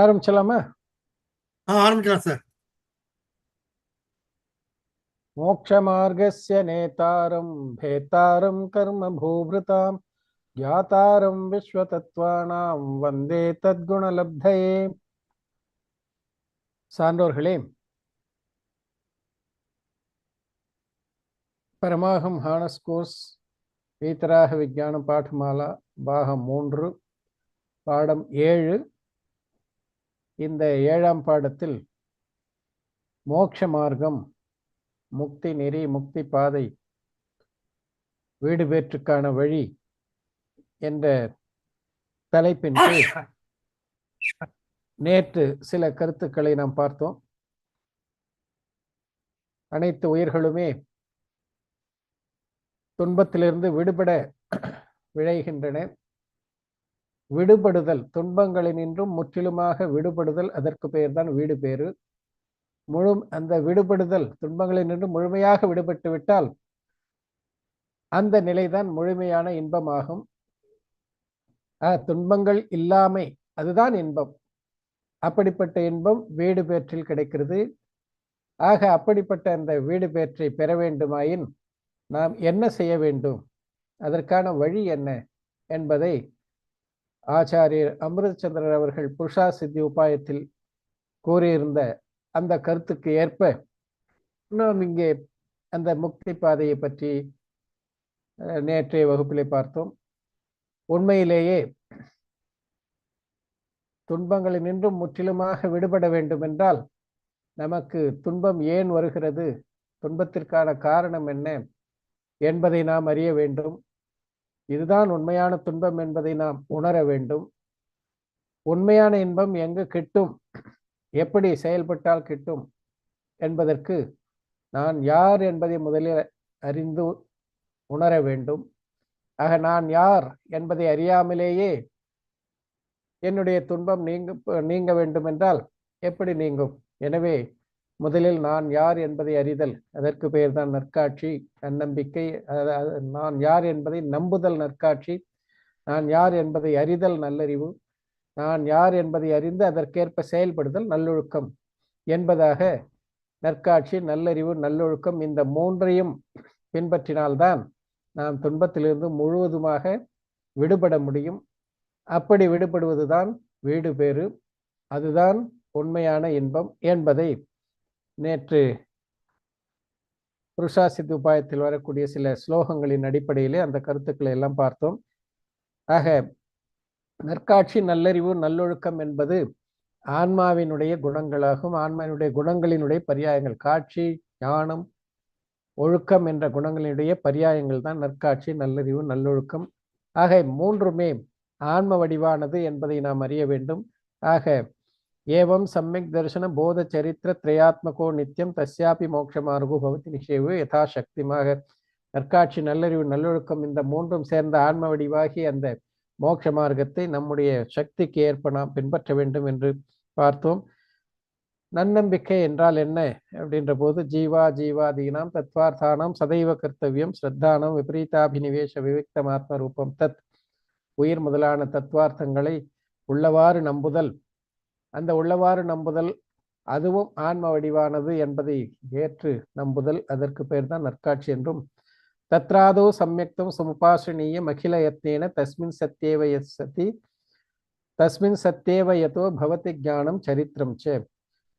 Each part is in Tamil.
ஆரம்பிச்சலாமா? ஆரம்பிக்கலாம் சார். மோக்ஷமார்கஸ்ய நேதாரம் பேதாரம் கர்ம பூபிருதாம் ஞாதாரம் விஸ்வதத்வானாம் வந்தே தத்குணலப்தயே. சான்றோர்களே, பரமாகம் ஹானஸ் கோர்ஸ் வீதராக விஞ்ஞான பாடமாலா பாகம் 3 பாடம் 7. இந்த 7ஆம் பாடத்தில் மோட்ச மார்க்கம், முக்தி நெறி, முக்தி பாதை, வீடு பேற்றுக்கான வழி என்ற தலைப்பின் கீழ் நேற்று சில கருத்துக்களை நாம் பார்த்தோம். அனைத்து உயிர்களுமே துன்பத்திலிருந்து விடுபட விழைகின்றன. விடுபடுதல், துன்பங்களினின்றும் முற்றிலுமாக விடுபடுதல், அதற்கு பெயர்தான் வீடு பேறு. அந்த விடுபடுதல், துன்பங்களினின்று முழுமையாக விடுபட்டு விட்டால் அந்த நிலைதான் முழுமையான இன்பமாகும். துன்பங்கள் இல்லாமை, அதுதான் இன்பம். அப்படிப்பட்ட இன்பம் வீடு பேற்றில் கிடைக்கிறது. ஆக அப்படிப்பட்ட அந்த வீடு பேற்றை பெற வேண்டுமாயின் நாம் என்ன செய்ய வேண்டும், அதற்கான வழி என்ன என்பதை ஆச்சாரியர் அமிர்தச்சந்திரர் அவர்கள் புருஷா சித்தி உபாயத்தில் கூறியிருந்த அந்த கருத்துக்கு ஏற்ப நாம் இங்கே அந்த முக்தி பாதையை பற்றி நேற்றைய வகுப்பிலே பார்த்தோம். உண்மையிலேயே துன்பங்களினின்றும் முற்றிலுமாக விடுபட வேண்டும் என்றால் நமக்கு துன்பம் ஏன் வருகிறது, துன்பத்திற்கான காரணம் என்ன என்பதை நாம் அறிய வேண்டும். இதுதான் உண்மையான துன்பம் என்பதை நாம் உணர வேண்டும். உண்மையான இன்பம் எங்கு கிட்டும், எப்படி செயல்பட்டால் கிட்டும் என்பதற்கு நான் யார் என்பதை முதலில் அறிந்து உணர வேண்டும். ஆக நான் யார் என்பதை அறியாமலேயே என்னுடைய துன்பம் நீங்க வேண்டும் என்றால் எப்படி நீங்கும்? எனவே முதலில் நான் யார் என்பதை அறிதல், அதற்கு பெயர் தான் நற்காட்சி, நன்னம்பிக்கை. நான் யார் என்பதை நம்புதல் நற்காட்சி, நான் யார் என்பதை அறிதல் நல்லறிவு, நான் யார் என்பதை அறிந்து அதற்கேற்ப செயல்படுதல் நல்லொழுக்கம் என்பதாக நற்காட்சி, நல்லறிவு, நல்லொழுக்கம், இந்த மூன்றையும் பின்பற்றினால்தான் நாம் துன்பத்திலிருந்து முழுவதுமாக விடுபட முடியும். அப்படி விடுபடுவதுதான் வீடு பேறு, அதுதான் உண்மையான இன்பம் என்பதை நேற்று புருஷா சித்தி உபாயத்தில் வரக்கூடிய சில ஸ்லோகங்களின் அடிப்படையிலே அந்த கருத்துக்களை எல்லாம் பார்த்தோம். ஆக நற்காட்சி, நல்லறிவு, நல்லொழுக்கம் என்பது ஆன்மாவினுடைய குணங்களாகும். ஆன்மாவினுடைய குணங்களினுடைய பரியாயங்கள். காட்சி, ஞானம், ஒழுக்கம் என்ற குணங்களினுடைய பரியாயங்கள் தான் நற்காட்சி, நல்லறிவு, நல்லொழுக்கம். ஆக மூன்றுமே ஆன்ம வடிவானது என்பதை நாம் அறிய வேண்டும். ஆக ஏவம் சம்யக் தர்சன போத சரித்திர திரையாத்மகோ நித்தியம் தஸ்யாபி மோட்சமார்கோ பவதி நிஷேவு யதாசக்திமாக. நற்காட்சி, நல்லறிவு, நல்லொழுக்கம், இந்த மூன்றும் சேர்ந்த ஆன்ம வடிவாகி அந்த மோட்ச மார்க்கத்தை நம்முடைய சக்திக்கு ஏற்ப நாம் பின்பற்ற வேண்டும் என்று பார்த்தோம். நன்னம்பிக்கை என்றால் என்ன அப்படின்ற போது ஜீவாதீனாம் தத்வார்த்தானாம் சதைவ கர்த்தவியம் ஸ்ரத்தானம் விபரீதாபினிவேஷ விவிக்தமாத்ம ரூபம் தத். உயிர் முதலான தத்துவார்த்தங்களை உள்ளவாறு நம்புதல், அந்த உள்ளவாறு நம்புதல் அதுவும் ஆன்ம வடிவானது என்பதை ஏற்று நம்புதல், அதற்கு பெயர் தான் நற்காட்சி என்றும். தத்ராதோ சம்யக்தம் சமுபாசனீயம் அகில யத்னேன தஸ்மின் சத்யேவ யஸ்ஸதி தஸ்மின் சத்யேவ யதோ பவதி ஞானம் சரித்திரம் சே.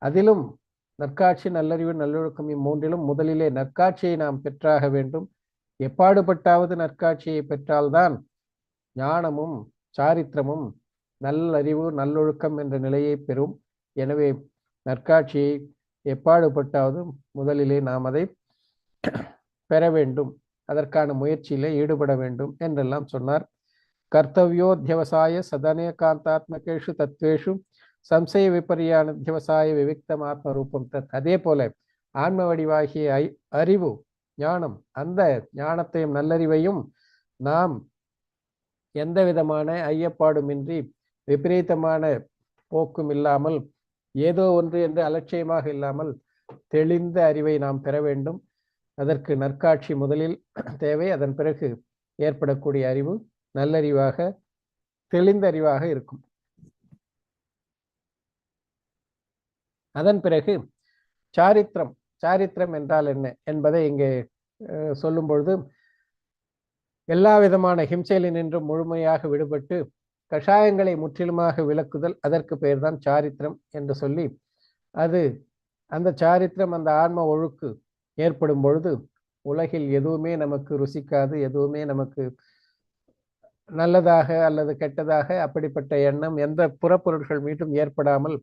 அதிலும் நற்காட்சி, நல்லறிவு, நல்லொழுக்கம் இம்மூன்றிலும் முதலிலே நற்காட்சியை நாம் பெற்றாக வேண்டும். எப்பாடுபட்டாவது நற்காட்சியை பெற்றால்தான் ஞானமும் சாரித்திரமும் நல்லறிவு, நல்லொழுக்கம் என்ற நிலையை பெறும். எனவே நற்காட்சியை எப்பாடுபட்டாவது முதலிலே நாம் அதை பெற வேண்டும், அதற்கான முயற்சியிலே ஈடுபட வேண்டும் என்றெல்லாம் சொன்னார். கர்த்தவியோத்தியவசாய சதனேகாந்தாத்மகேஷு தத்வேஷு சம்சய விபரியானத்தியவசாய விவிக்தமாத்ம ரூபம் தத். அதே போல ஆன்ம வடிவாகிய அறிவு, ஞானம், அந்த ஞானத்தையும் நல்லறிவையும் நாம் எந்த விதமான ஐயப்பாடுமின்றி, விபரீதமான போக்கும் இல்லாமல், ஏதோ ஒன்று என்று அலட்சியமாக இல்லாமல் தெளிந்த அறிவை நாம் பெற வேண்டும். அதற்கு நற்காட்சி முதலில் தேவை. அதன் பிறகு ஏற்படக்கூடிய அறிவு நல்லறிவாக, தெளிந்த அறிவாக இருக்கும். அதன் பிறகு சாரித்திரம். சாரித்திரம் என்றால் என்ன என்பதை இங்கே சொல்லும் பொழுது, எல்லா விதமான ஹிம்சையினின்று முழுமையாக விடுபட்டு கஷாயங்களை முற்றிலுமாக விலக்குதல், அதற்கு பெயர்தான் சாரித்திரம் என்று சொல்லி, அது அந்த சாரித்திரம், அந்த ஆன்ம ஒழுக்கு ஏற்படும் பொழுது உலகில் எதுவுமே நமக்கு ருசிக்காது, எதுவுமே நமக்கு நல்லதாக அல்லது கெட்டதாக அப்படிப்பட்ட எண்ணம் எந்த புறப்பொருட்கள் மீண்டும் ஏற்படாமல்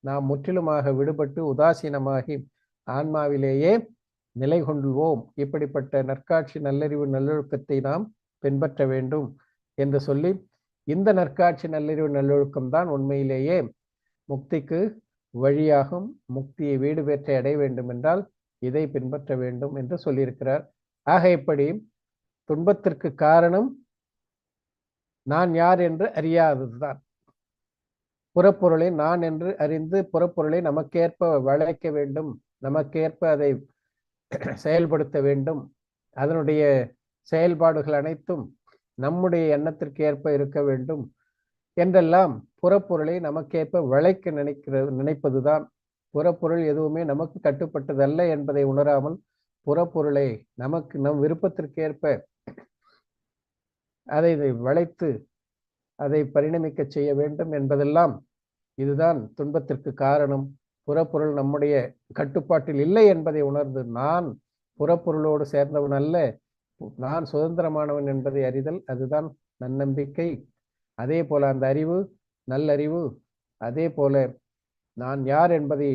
நாம் முற்றிலுமாக விடுபட்டு உதாசீனமாகி ஆன்மாவிலேயே நிலை கொள்வோம். இப்படிப்பட்ட நற்காட்சி நல்லறிவு நல்லொழுக்கத்தை நாம் பின்பற்ற வேண்டும் என்று சொல்லி, இந்த நற்காட்சி நல்லறிவு நல்லொழுக்கம்தான் உண்மையிலேயே முக்திக்கு வழியாகும். முக்தியை வீடு பெற்றை அடைய வேண்டும் என்றால் இதை பின்பற்ற வேண்டும் என்று சொல்லியிருக்கிறார். ஆக இப்படி துன்பத்திற்கு காரணம் நான் யார் என்று அறியாததுதான். புறப்பொருளை நான் என்று அறிந்து புறப்பொருளை நமக்கேற்ப வளைக்க வேண்டும், நமக்கேற்ப அதை செயல்படுத்த வேண்டும். அதனுடைய செயல்பாடுகள் அனைத்தும் நம்முடைய எண்ணத்திற்கு ஏற்ப இருக்க வேண்டும் என்றெல்லாம் புறப்பொருளை நமக்கேற்ப வளைக்க நினைப்பதுதான். புறப்பொருள் எதுவுமே நமக்கு கட்டுப்பட்டதல்ல என்பதை உணராமல் புறப்பொருளை நமக்கு நம் விருப்பத்திற்கேற்ப அதை வளைத்து அதை பரிணமிக்க செய்ய வேண்டும் என்பதெல்லாம் இதுதான் துன்பத்திற்கு காரணம். புறப்பொருள் நம்முடைய கட்டுப்பாட்டில் இல்லை என்பதை உணர்ந்து நான் புறப்பொருளோடு சேர்ந்தவன் அல்ல, நான் சுதந்திரமானவன் என்பதை அறிதல், அதுதான் நன்னம்பிக்கை. அதே போல அந்த அறிவு நல்லறிவு, அதே போல நான் யார் என்பதை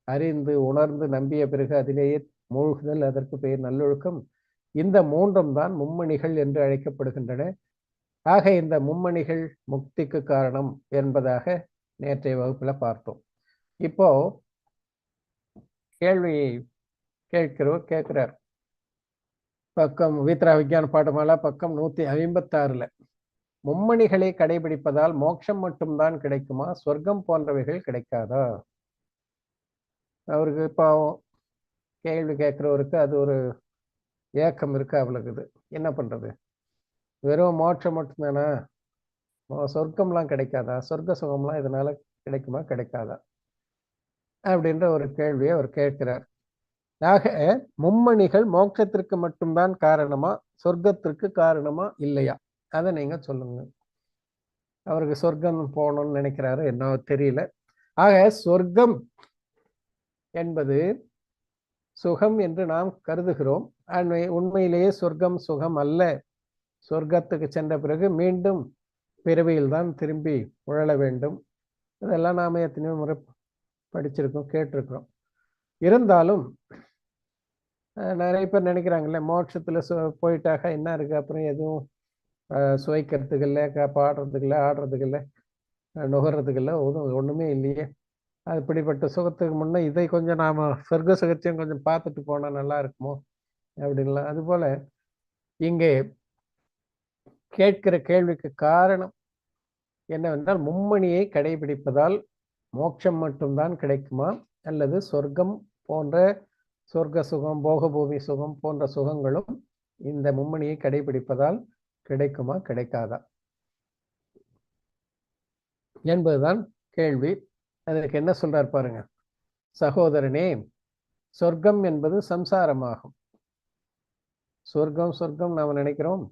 அறிந்து உணர்ந்து நம்பிய பிறகு அதிலேயே மூழ்குதல், அதற்கு பெயர் நல்லொழுக்கம். இந்த மூன்றும் தான் மும்மணிகள் என்று அழைக்கப்படுகின்றன. ஆக இந்த மும்மணிகள் முக்திக்கு காரணம் என்பதாக நேற்றைய வகுப்புல பார்த்தோம். இப்போ கேள்வி கேட்கிறார். பக்கம் வீத்ரா விஞ்ஞான பாடமாலா பக்கம் 156. மும்மணிகளை கடைபிடிப்பதால் மோட்சம் மட்டும்தான் கிடைக்குமா, சொர்க்கம் போன்றவைகள் கிடைக்காதா? அவருக்கு இப்போ கேள்வி கேட்கிறவருக்கு அது ஒரு ஏக்கம் இருக்கு, அவளுக்கு என்ன பண்றது? வெறும் மோட்சம் மட்டும்தானா, சொர்க்கம்லாம் கிடைக்காதா, சொர்க்க சுகம்லாம் இதனால கிடைக்குமா கிடைக்காதா அப்படின்ற ஒரு கேள்வியை அவர் கேட்கிறார். ஆக மும்மணிகள் மோட்சத்திற்கு மட்டும்தான் காரணமா, சொர்க்கத்திற்கு காரணமா இல்லையா? அதை நீங்க சொல்லுங்க. அவருக்கு சொர்க்கம் போகணும்னு நினைக்கிறாரு, என்ன தெரியல. ஆக சொர்க்கம் என்பது சுகம் என்று நாம் கருதுகிறோம். உண்மையிலேயே சொர்க்கம் சுகம் அல்ல. சொர்க்கத்துக்கு சென்ற பிறகு மீண்டும் பிறவியில் தான் திரும்பி உழல வேண்டும். இதெல்லாம் நாம எத்தனையோ முறை படிச்சிருக்கோம், கேட்டிருக்கிறோம். இருந்தாலும் நிறைய பேர் நினைக்கிறாங்கல்ல, மோட்சத்துல போயிட்டாக என்ன இருக்கு, அப்புறம் எதுவும் சுவைக்கிறதுக்கு இல்லை, பாடுறதுக்கு இல்லை, ஆடுறதுக்கு இல்லை, நுகர்றதுக்கு இல்லை, ஒண்ணுமே இல்லையே. அப்படிப்பட்ட சுகத்துக்கு முன்னே இதை கொஞ்சம் நாம சொர்க்க சுகத்தையும் கொஞ்சம் பார்த்துட்டு போனா நல்லா இருக்குமோ அப்படின்லாம். அதுபோல இங்கே கேட்கிற கேள்விக்கு காரணம் என்னவென்றால், மும்மணியை கடைபிடிப்பதால் மோட்சம் மட்டும்தான் கிடைக்குமா, அல்லது சொர்க்கம் போன்ற சொர்க்க சுகம், போகபூமி சுகம் போன்ற சுகங்களும் இந்த மும்மணியை கடைபிடிப்பதால் கிடைக்குமா கிடைக்காதா என்பதுதான் கேள்வி. அதற்கு என்ன சொல்றார் பாருங்க. சகோதரனே, சொர்க்கம் என்பது சம்சாரமாகும். சொர்க்கம் சொர்க்கம் நாம நினைக்கிறோம்,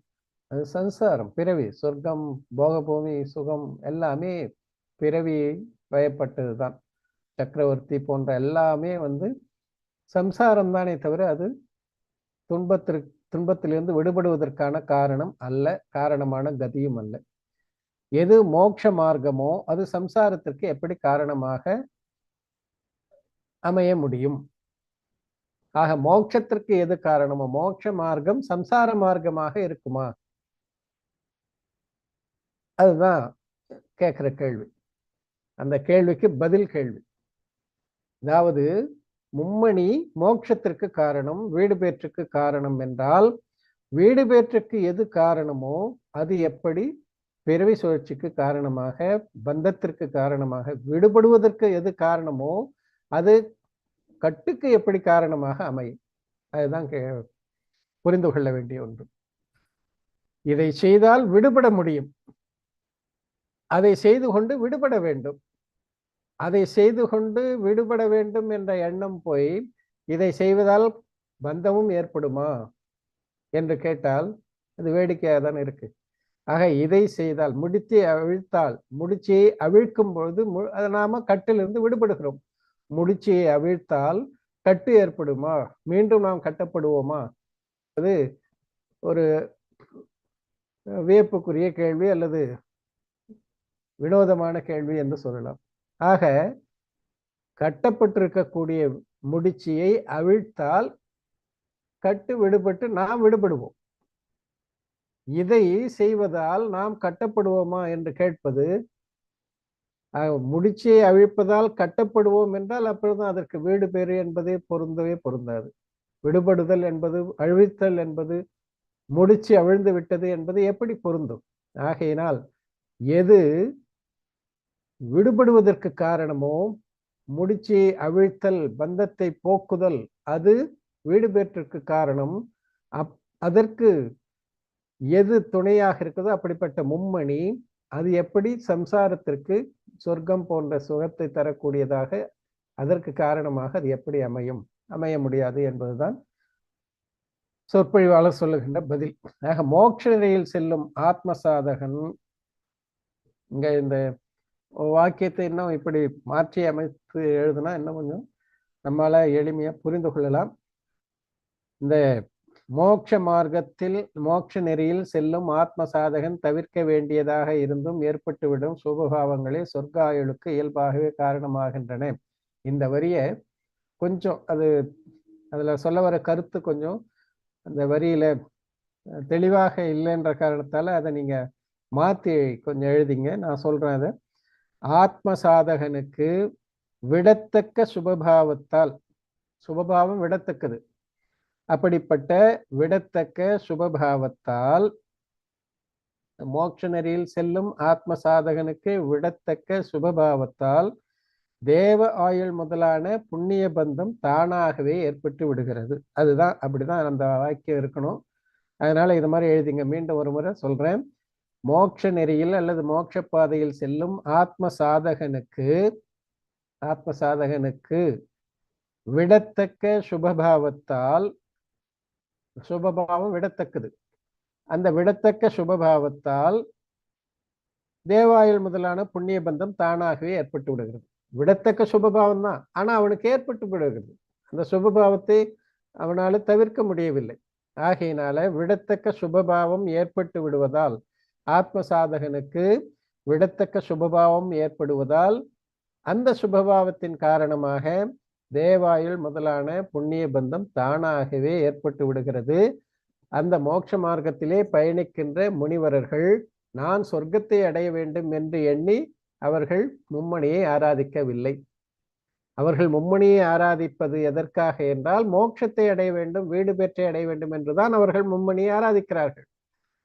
அது சம்சாரம், பிறவி. சொர்க்கம், போகபூமி சுகம் எல்லாமே பிறவி வயப்பட்டதுதான். சக்கரவர்த்தி போன்ற எல்லாமே சம்சாரம் தானே தவிர அது துன்பத்திலிருந்து விடுபடுவதற்கான காரணம் அல்ல, காரணமான கதியும் அல்ல. எது மோட்ச மார்க்கமோ அது சம்சாரத்திற்கு எப்படி காரணமாக அமைய முடியும்? ஆக மோட்சத்திற்கு எது காரணமோ, மோட்ச மார்க்கம் சம்சார மார்க்கமாக இருக்குமா? அதுதான் கேட்கிற கேள்வி. அந்த கேள்விக்கு பதில் கேள்வி. அதாவது மும்மணி மோட்சத்திற்கு காரணம், வீடு பேற்றுக்கு காரணம் என்றால், வீடு பேற்றுக்கு எது காரணமோ அது எப்படி பிறவி சுழற்சிக்கு காரணமாக, பந்தத்திற்கு காரணமாக, விடுபடுவதற்கு எது காரணமோ அது கட்டுக்கு எப்படி காரணமாக அமையும்? அதுதான் புரிந்து கொள்ள வேண்டிய ஒன்று. இதை செய்தால் விடுபட முடியும், அதை செய்து கொண்டு விடுபட வேண்டும். அதை செய்து கொண்டு விடுபட வேண்டும் என்ற எண்ணம் போய் இதை செய்வதால் பந்தமும் ஏற்படுமா என்று கேட்டால் அது வேடிக்கையாக தான் இருக்கு. ஆக இதை செய்தால் முடிச்சை அவிழ்த்தால், முடிச்சியை அவிழ்க்கும் பொழுது அதை நாம கட்டிலிருந்து விடுபடுகிறோம். முடிச்சியை அவிழ்த்தால் கட்டு ஏற்படுமா, மீண்டும் நாம் கட்டப்படுவோமா? அது ஒரு வியப்புக்குரிய கேள்வி அல்லது வினோதமான கேள்வி என்று சொல்லலாம். ஆக கட்டப்பட்டிருக்கக்கூடிய முடிச்சியை அவிழ்த்தால் கட்டு விடுபட்டு நாம் விடுபடுவோம். இதை செய்வதால் நாம் கட்டப்படுவோமா என்று கேட்பது, முடிச்சியை அவிழ்ப்பதால் கட்டப்படுவோம் என்றால் அப்பொழுதுதான் அதற்கு வீடு பேறு என்பதே பொருந்தவே பொருந்தாது. விடுபடுதல் என்பது, அழித்தல் என்பது, முடிச்சு அவிழ்ந்து விட்டது என்பது எப்படி பொருந்தும்? ஆகையினால் எது விடுபடுவதற்கு காரணமோ, முடிச்சு அவிழ்த்தல், பந்தத்தை போக்குதல், அது வீடு பேற்றிற்கு காரணம். அதற்கு எது துணையாக இருக்குதோ அப்படிப்பட்ட மும்மணி அது எப்படி சம்சாரத்திற்கு சொர்க்கம் போன்ற சுகத்தை தரக்கூடியதாக, அதற்கு காரணமாக அது எப்படி அமைய முடியாது என்பதுதான் சொற்பொழிவாளர் சொல்லுகின்ற பதில். ஆக மோட்ச நிலையில் செல்லும் ஆத்ம சாதகன், இங்க இந்த வாக்கியத்தை இன்னும் இப்படி மாற்றி அமைத்து எழுதுனா இன்னும் கொஞ்சம் நம்மால எளிமையா புரிந்து கொள்ளலாம். இந்த மோட்ச மார்க்கத்தில், மோட்ச நெறியில் செல்லும் ஆத்ம சாதகன் தவிர்க்க வேண்டியதாக இருந்தும் ஏற்பட்டுவிடும் சுபபாவங்களே சொர்க்காயுளுக்கு இயல்பாகவே காரணமாகின்றன. இந்த வரியை கொஞ்சம் அதுல சொல்ல வர கருத்து கொஞ்சம் அந்த வரியில தெளிவாக இல்லைன்ற காரணத்தால அதை நீங்க மாத்தி கொஞ்சம் எழுதிங்க. நான் சொல்றேன். அதை ஆத்ம சாதகனுக்கு விடத்தக்க சுபபாவத்தால், சுபபாவம் விடத்தக்கது, அப்படிப்பட்ட விடத்தக்க சுபபாவத்தால், மோட்ச நெறியில் செல்லும் ஆத்ம சாதகனுக்கு விடத்தக்க சுபபாவத்தால் தேவ ஆயுள் முதலான புண்ணிய பந்தம் தானாகவே ஏற்பட்டு விடுகிறது. அதுதான், அப்படிதான் அந்த வாக்கியம் இருக்கணும். அதனால இது மாதிரி எழுதிங்க. மீண்டும் ஒரு முறை சொல்றேன். மோட்ச நெறியில் அல்லது மோட்ச பாதையில் செல்லும் ஆத்ம சாதகனுக்கு விடத்தக்க சுபபாவத்தால், சுபபாவம் விடத்தக்கது, அந்த விடத்தக்க சுபபாவத்தால் தேவாயுள் முதலான புண்ணிய பந்தம் தானாகவே ஏற்பட்டு விடுகிறது. விடத்தக்க சுபபாவம் தான், ஆனா அவனுக்கு ஏற்பட்டு விடுகிறது. அந்த சுபபாவத்தை அவனால தவிர்க்க முடியவில்லை. ஆகையினால விடத்தக்க சுபபாவம் ஏற்பட்டு விடுவதால், ஆத்ம சாதகனுக்கு விடத்தக்க சுபபாவம் ஏற்படுவதால், அந்த சுபபாவத்தின் காரணமாக தேவாயுள் முதலான புண்ணிய பந்தம் தானாகவே ஏற்பட்டு விடுகிறது. அந்த மோட்ச மார்க்கத்திலே பயணிக்கின்ற முனிவரர்கள் நான் சொர்க்கத்தை அடைய வேண்டும் என்று எண்ணி அவர்கள் மும்மணியை ஆராதிக்கவில்லை. அவர்கள் மும்மணியை ஆராதிப்பது எதற்காக என்றால், மோட்சத்தை அடைய வேண்டும், வீடு பெற்றை அடைய வேண்டும் என்றுதான் அவர்கள் மும்மணியை ஆராதிக்கிறார்கள்.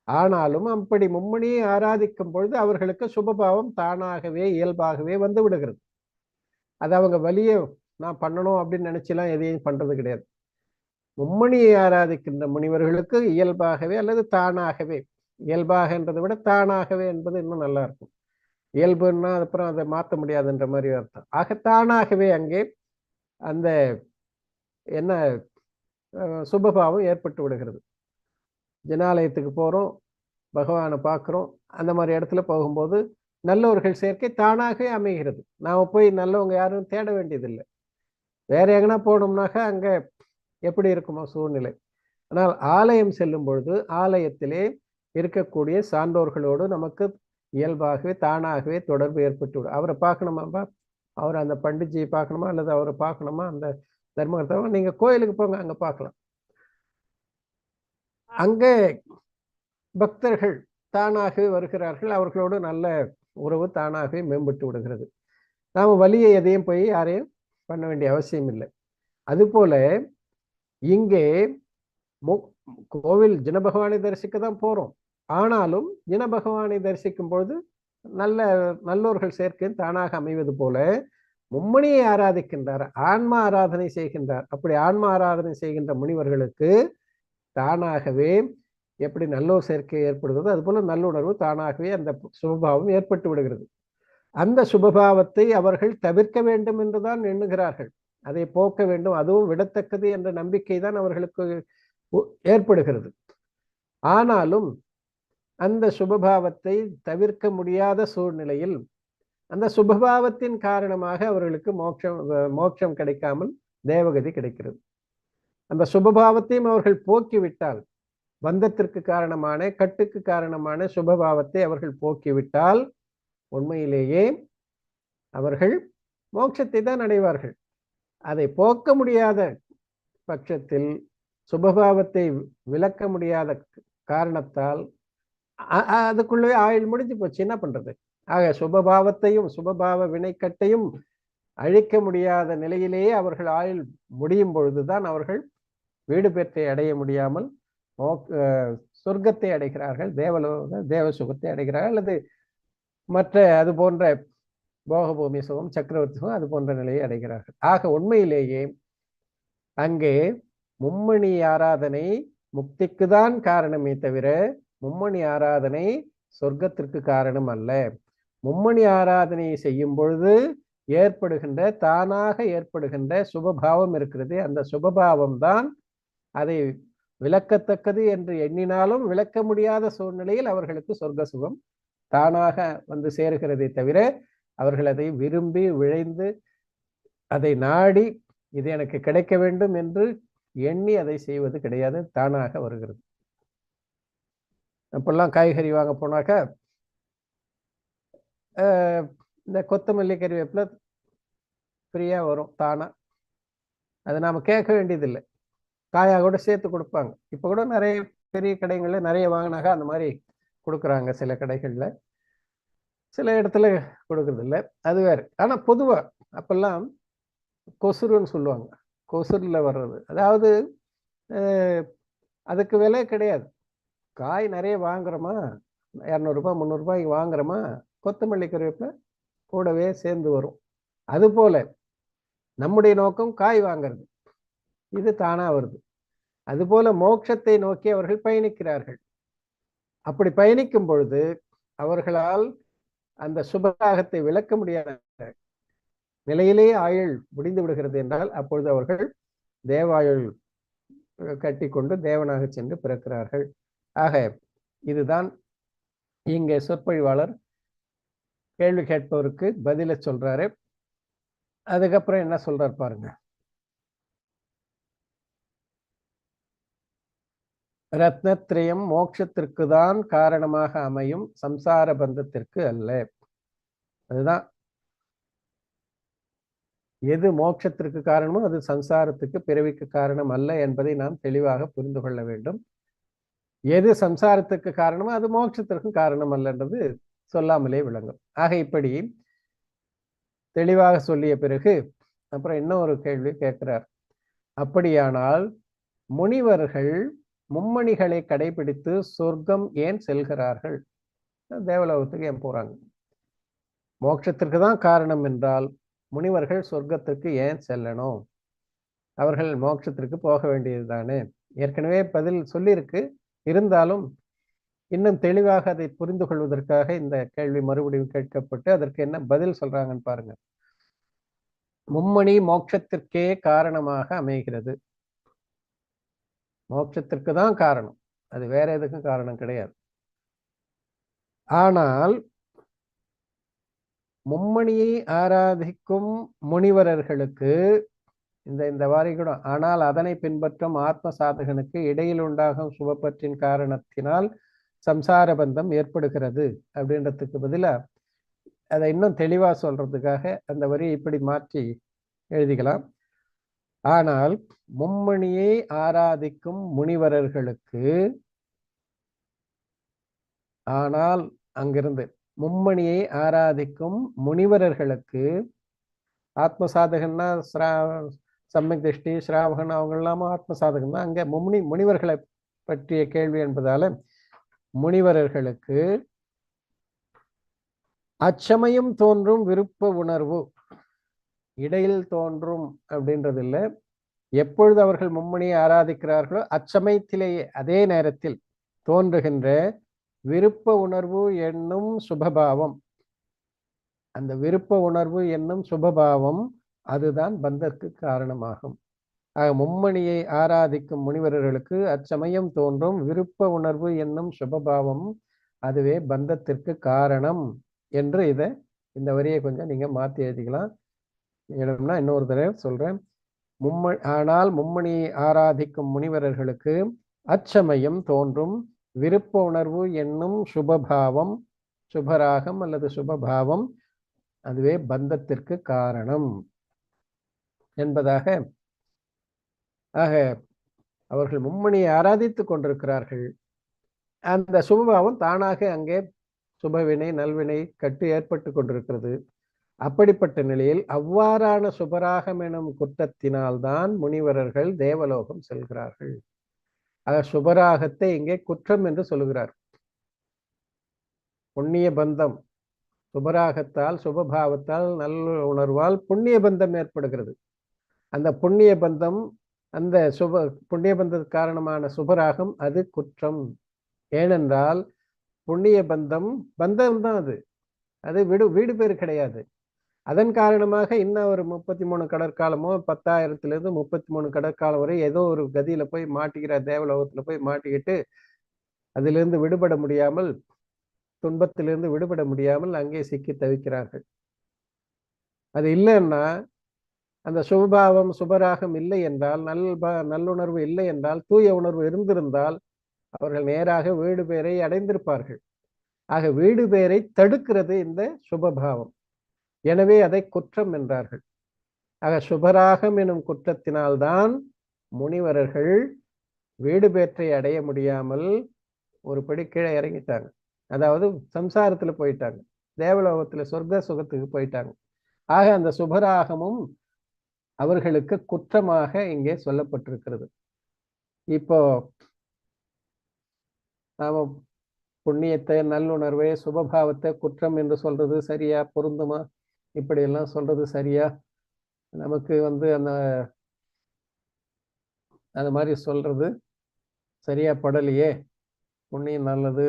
ஆனாலும் அப்படி மும்மணியை ஆராதிக்கும் பொழுது அவர்களுக்கு சுபபாவம் தானாகவே இயல்பாகவே வந்து விடுகிறது. அது அவங்க வலிய நான் பண்ணணும் அப்படின்னு நினைச்செல்லாம் எதையும் பண்றது கிடையாது. மும்மணியை ஆராதிக்கின்ற முனிவர்களுக்கு இயல்பாகவே அல்லது தானாகவே, இயல்பாக என்றதை விட தானாகவே என்பது இன்னும் நல்லா இருக்கும். இயல்புன்னா அப்புறம் அதை மாற்ற முடியாதுன்ற மாதிரி அர்த்தம். ஆக தானாகவே அங்கே அந்த என்ன சுபபாவம் ஏற்பட்டு விடுகிறது. ஜனாலயத்துக்கு போறோம், பகவானை பார்க்குறோம், அந்த மாதிரி இடத்துல போகும்போது நல்லவர்கள் சேர்க்கை தானாகவே அமைகிறது. நாம போய் நல்லவங்க யாரும் தேட வேண்டியதில்லை. வேற எங்கன்னா போனோம்னாக்க அங்க எப்படி இருக்குமோ சூழ்நிலை. ஆனால் ஆலயம் செல்லும் பொழுது ஆலயத்திலே இருக்கக்கூடிய சான்றோர்களோடு நமக்கு இயல்பாகவே தானாகவே தொடர்பு ஏற்பட்டு விடும். அவரை பார்க்கணுமாப்பா, அவர் அந்த பண்டிட்ஜியை பார்க்கணுமா அல்லது அவரை பார்க்கணுமா, அந்த தர்மகர்த்தாவை நீங்க கோயிலுக்கு போங்க, அங்க பார்க்கலாம். அங்கே பக்தர்கள் தானாகவே வருகிறார்கள், அவர்களோடு நல்ல உறவு தானாகவே மேம்பட்டு விடுகிறது. நாம வலியை எதையும் போய் யாரையும் பண்ண வேண்டிய அவசியம் இல்லை. அதுபோல இங்கே கோவில் ஜின பகவானை தரிசிக்க தான் போறோம். ஆனாலும் ஜின பகவானை தரிசிக்கும் பொழுது நல்லோர்கள் சேர்க்கை தானாக அமைவது போல மும்மணியை ஆராதிக்கின்றார், ஆன்மா ஆராதனை செய்கின்றார். அப்படி ஆன்மா ஆராதனை செய்கின்ற முனிவர்களுக்கு தானாகவே எப்படி நல்லோர் சேர்க்கை ஏற்படுகிறது, அது போல நல்லுணர்வு தானாகவே அந்த சுபாவம் ஏற்பட்டு விடுகிறது. அந்த சுபபாவத்தை அவர்கள் தவிர்க்க வேண்டும் என்றுதான் எண்ணுகிறார்கள். அதை போக்க வேண்டும், அதுவும் விடத்தக்கது என்ற நம்பிக்கை தான் அவர்களுக்கு ஏற்படுகிறது. ஆனாலும் அந்த சுபபாவத்தை தவிர்க்க முடியாத சூழ்நிலையில் அந்த சுபபாவத்தின் காரணமாக அவர்களுக்கு மோட்சம் கிடைக்காமல் தேவகதி கிடைக்கிறது. அந்த சுபபாவத்தையும் அவர்கள் போக்கிவிட்டால், பந்தத்திற்கு காரணமான, கட்டுக்கு காரணமான சுபபாவத்தை அவர்கள் போக்கிவிட்டால் உண்மையிலேயே அவர்கள் மோட்சத்தை தான் அடைவார்கள். அதை போக்க முடியாத பட்சத்தில், சுபபாவத்தை விளக்க முடியாத காரணத்தால் அதுக்குள்ளே ஆயுள் முடிஞ்சு போச்சு, என்ன பண்றது? ஆக சுபபாவத்தையும் சுபபாவ வினைக்கட்டையும் அழிக்க முடியாத நிலையிலேயே அவர்கள் ஆயுள் முடியும் பொழுதுதான் அவர்கள் வீடு பெற்றை அடைய முடியாமல் சொர்க்கத்தை அடைகிறார்கள், தேவ சுகத்தை அடைகிறார்கள், அல்லது மற்ற அது போன்ற போகபூமி சுகம், சக்கரவர்த்தி சுகம், அது போன்ற நிலையை அடைகிறார்கள். ஆக உண்மையிலேயே அங்கே மும்மணி ஆராதனை முக்திக்கு தான் காரணமே தவிர மும்மணி ஆராதனை சொர்க்கத்திற்கு காரணம் அல்ல. மும்மணி ஆராதனையை செய்யும் பொழுது தானாக ஏற்படுகின்ற சுபபாவம் இருக்கிறது. அந்த சுபபாவம் தான் அதை விளக்கத்தக்கது என்று எண்ணினாலும் விளக்க முடியாத சூழ்நிலையில் அவர்களுக்கு சொர்க்க சுகம் தானாக வந்து சேருகிறதை தவிர அவர்கள் அதை விரும்பி விழைந்து அதை நாடி இது எனக்கு கிடைக்க வேண்டும் என்று எண்ணி அதை செய்வது கிடையாது, தானாக வருகிறது. அப்பெல்லாம் காய்கறி வாங்க போனாக்கா இந்த கொத்தமல்லி கறிவேப்பிலை ஃப்ரீயா வரும் தானா, அதை நாம கேட்க வேண்டியதில்லை, காயாக கூட சேர்த்து கொடுப்பாங்க. இப்போ கூட நிறைய பெரிய கடைகள்ல நிறைய வாங்கினாக்கா அந்த மாதிரி கொடுக்குறாங்க, சில கடைகள்ல, சில இடத்துல கொடுக்கறது இல்லை, அது வேறு. ஆனா பொதுவா அப்பெல்லாம் கொசுருன்னு சொல்லுவாங்க, கொசுரில் வர்றது, அதாவது அதுக்கு விலை கிடையாது. காய் நிறைய வாங்குறோமா, 200 ரூபாய் 300 ரூபாய்க்கு வாங்குறோமா, கொத்தமல்லி கருவேப்பிலை கூடவே சேர்ந்து வரும். அதுபோல நம்முடைய நோக்கம் காய் வாங்கிறது, இது தானா வருது. அதுபோல மோட்சத்தை நோக்கி அவர்கள் பயணிக்கிறார்கள். அப்படி பயணிக்கும் பொழுது அவர்களால் அந்த சுபராகத்தை விளக்க முடியாத நிலையிலேயே ஆயுள் முடிந்து விடுகிறது என்றால் அப்பொழுது அவர்கள் தேவாயுள் கட்டி கொண்டு தேவனாக சென்று பிறக்கிறார்கள். ஆக இதுதான் இங்கே சொற்பொழிவாளர் கேள்வி கேட்பவருக்கு பதில சொல்றாரு. அதுக்கப்புறம் என்ன சொல்றாரு பாருங்க. ரத்னத்ரயம் மோட்சத்திற்கு தான் காரணமாக அமையும், சம்சார பந்தத்திற்கு அல்ல. அதுதான், எது மோட்சத்திற்கு காரணமோ அது சம்சாரத்துக்கு, பிறவிக்கு காரணம் அல்ல என்பதை நாம் தெளிவாக புரிந்து கொள்ள வேண்டும். எது சம்சாரத்துக்கு காரணமோ அது மோட்சத்திற்கும் காரணம் அல்லன்றது சொல்லாமலே விளங்கும். ஆக இப்படி தெளிவாக சொல்லிய பிறகு அப்புறம் இன்னும் ஒரு கேள்வி கேட்கிறார். அப்படியானால் முனிவர்கள் மும்மணிகளை கடைபிடித்து சொர்க்கம் ஏன் செல்கிறார்கள்? தேவலோகத்துக்கு ஏன் போறாங்க? மோட்சத்திற்கு தான் காரணம் என்றால் முனிவர்கள் சொர்க்கத்திற்கு ஏன் செல்லணும்? அவர்கள் மோட்சத்திற்கு போக வேண்டியது தானே. ஏற்கனவே பதில் சொல்லியிருக்கு, இருந்தாலும் இன்னும் தெளிவாக அதை புரிந்து கொள்வதற்காக இந்த கேள்வி மறுபடியும் கேட்கப்பட்டு அதற்கு என்ன பதில் சொல்றாங்கன்னு பாருங்க. மும்மணி மோட்சத்திற்கே காரணமாக அமைகிறது. மோட்சத்திற்கு தான் காரணம், அது வேற எதுக்கும் காரணம் கிடையாது. ஆனால் மும்மணியை ஆராதிக்கும் முனிவரர்களுக்கு இந்த வாரிகுணம், ஆனால் அதனை பின்பற்றும் ஆத்ம சாதகனுக்கு இடையில் உண்டாகும் சுபப்பற்றின் காரணத்தினால் சம்சார பந்தம் ஏற்படுகிறது அப்படின்றதுக்கு பதிலா அதை இன்னும் தெளிவா சொல்றதுக்காக அந்த வரியை இப்படி மாற்றி எழுதிக்கலாம். ஆனால் மும்மணியை ஆராதிக்கும் முனிவரர்களுக்கு, ஆனால் அங்கிருந்து மும்மணியை ஆராதிக்கும் முனிவரர்களுக்கு, ஆத்ம சாதகன்னா சம்யக் திருஷ்டி, ஸ்ராவகன், அவங்க எல்லாமும் ஆத்ம சாதகம் தான். அங்க முனிவர்களை பற்றிய கேள்வி என்பதால முனிவரர்களுக்கு அச்சமயம் தோன்றும் விருப்ப உணர்வு இடையில் தோன்றும் அப்படின்றது இல்லை. எப்பொழுது அவர்கள் மும்மணியை ஆராதிக்கிறார்களோ அச்சமயத்திலேயே அதே நேரத்தில் தோன்றுகின்ற விருப்ப உணர்வு என்னும் சுபபாவம், அந்த விருப்ப உணர்வு என்னும் சுபபாவம் அதுதான் பந்தற்கு காரணமாகும். ஆக மும்மணியை ஆராதிக்கும் முனிவர்களுக்கு அச்சமயம் தோன்றும் விருப்ப உணர்வு என்னும் சுபபாவம் அதுவே பந்தத்திற்கு காரணம் என்று இந்த வரியை கொஞ்சம் நீங்க மாத்தி எழுதிக்கலாம். எழுதுனா இன்னொரு தடவை சொல்றேன். ஆனால் மும்மணியை ஆராதிக்கும் முனிவர்களுக்கு அச்சமயம் தோன்றும் விருப்ப உணர்வு என்னும் சுபபாவம், சுபராகம் அல்லது சுபபாவம் அதுவே பந்தத்திற்கு காரணம் என்பதாக. ஆக அவர்கள் மும்மணியை ஆராதித்துக் கொண்டிருக்கிறார்கள். அந்த சுபபாவம் தானாக அங்கே சுபவினை நல்வினை கட்டு ஏற்பட்டு கொண்டிருக்கிறது. அப்படிப்பட்ட நிலையில் அவ்வாறான சுபராகம் எனும் குற்றத்தினால்தான் முனிவரர்கள் தேவலோகம் செல்கிறார்கள். ஆக சுபராகத்தை இங்கே குற்றம் என்று சொல்லுகிறார். புண்ணிய பந்தம் சுபராகத்தால் சுபபாவத்தால் நல்ல உணர்வால் புண்ணிய பந்தம் ஏற்படுகிறது. அந்த புண்ணிய பந்தம் அந்த புண்ணிய பந்தத்துக்கு காரணமான சுபராகம் அது குற்றம். ஏனென்றால் புண்ணிய பந்தம் தான் அது வீடு பேரு கிடையாது. அதன் காரணமாக இன்னும் ஒரு 33 கடற்காலமோ 10,000 33 கடற்காலம் வரை ஏதோ ஒரு கதியில போய் மாட்டிக்கிற தேவலோகத்துல போய் மாட்டிக்கிட்டு அதிலிருந்து விடுபட முடியாமல், துன்பத்திலிருந்து விடுபட முடியாமல் அங்கே சிக்கி தவிக்கிறார்கள். அது இல்லைன்னா, அந்த சுபபாவம் சுபராகம் இல்லை என்றால், நல்லுணர்வு இல்லை என்றால், தூய உணர்வு இருந்திருந்தால் அவர்கள் நேராக வீடு பேரை அடைந்திருப்பார்கள். ஆக வீடு பேரை தடுக்கிறது இந்த சுபபாவம். எனவே அதை குற்றம் என்றார்கள். ஆக சுபராகம் எனும் குற்றத்தினால்தான் முனிவர்கள் வீடு பேற்றை அடைய முடியாமல் ஒரு படி கீழே இறங்கிட்டாங்க. அதாவது சம்சாரத்துல போயிட்டாங்க, தேவலோகத்துல சொர்க்க சுகத்துக்கு போயிட்டாங்க. ஆக அந்த சுபராகமும் அவர்களுக்கு குற்றமாக இங்கே சொல்லப்பட்டிருக்கிறது. இப்போ நாம புண்ணியத்தை நல்லுணர்வை சுபபாவத்தை குற்றம் என்று சொல்றது சரியா, பொருந்துமா? இப்படி எல்லாம் சொல்றது சரியா? நமக்கு அந்த மாதிரி சொல்றது சரியா படலையே. புண்ணியம் நல்லது,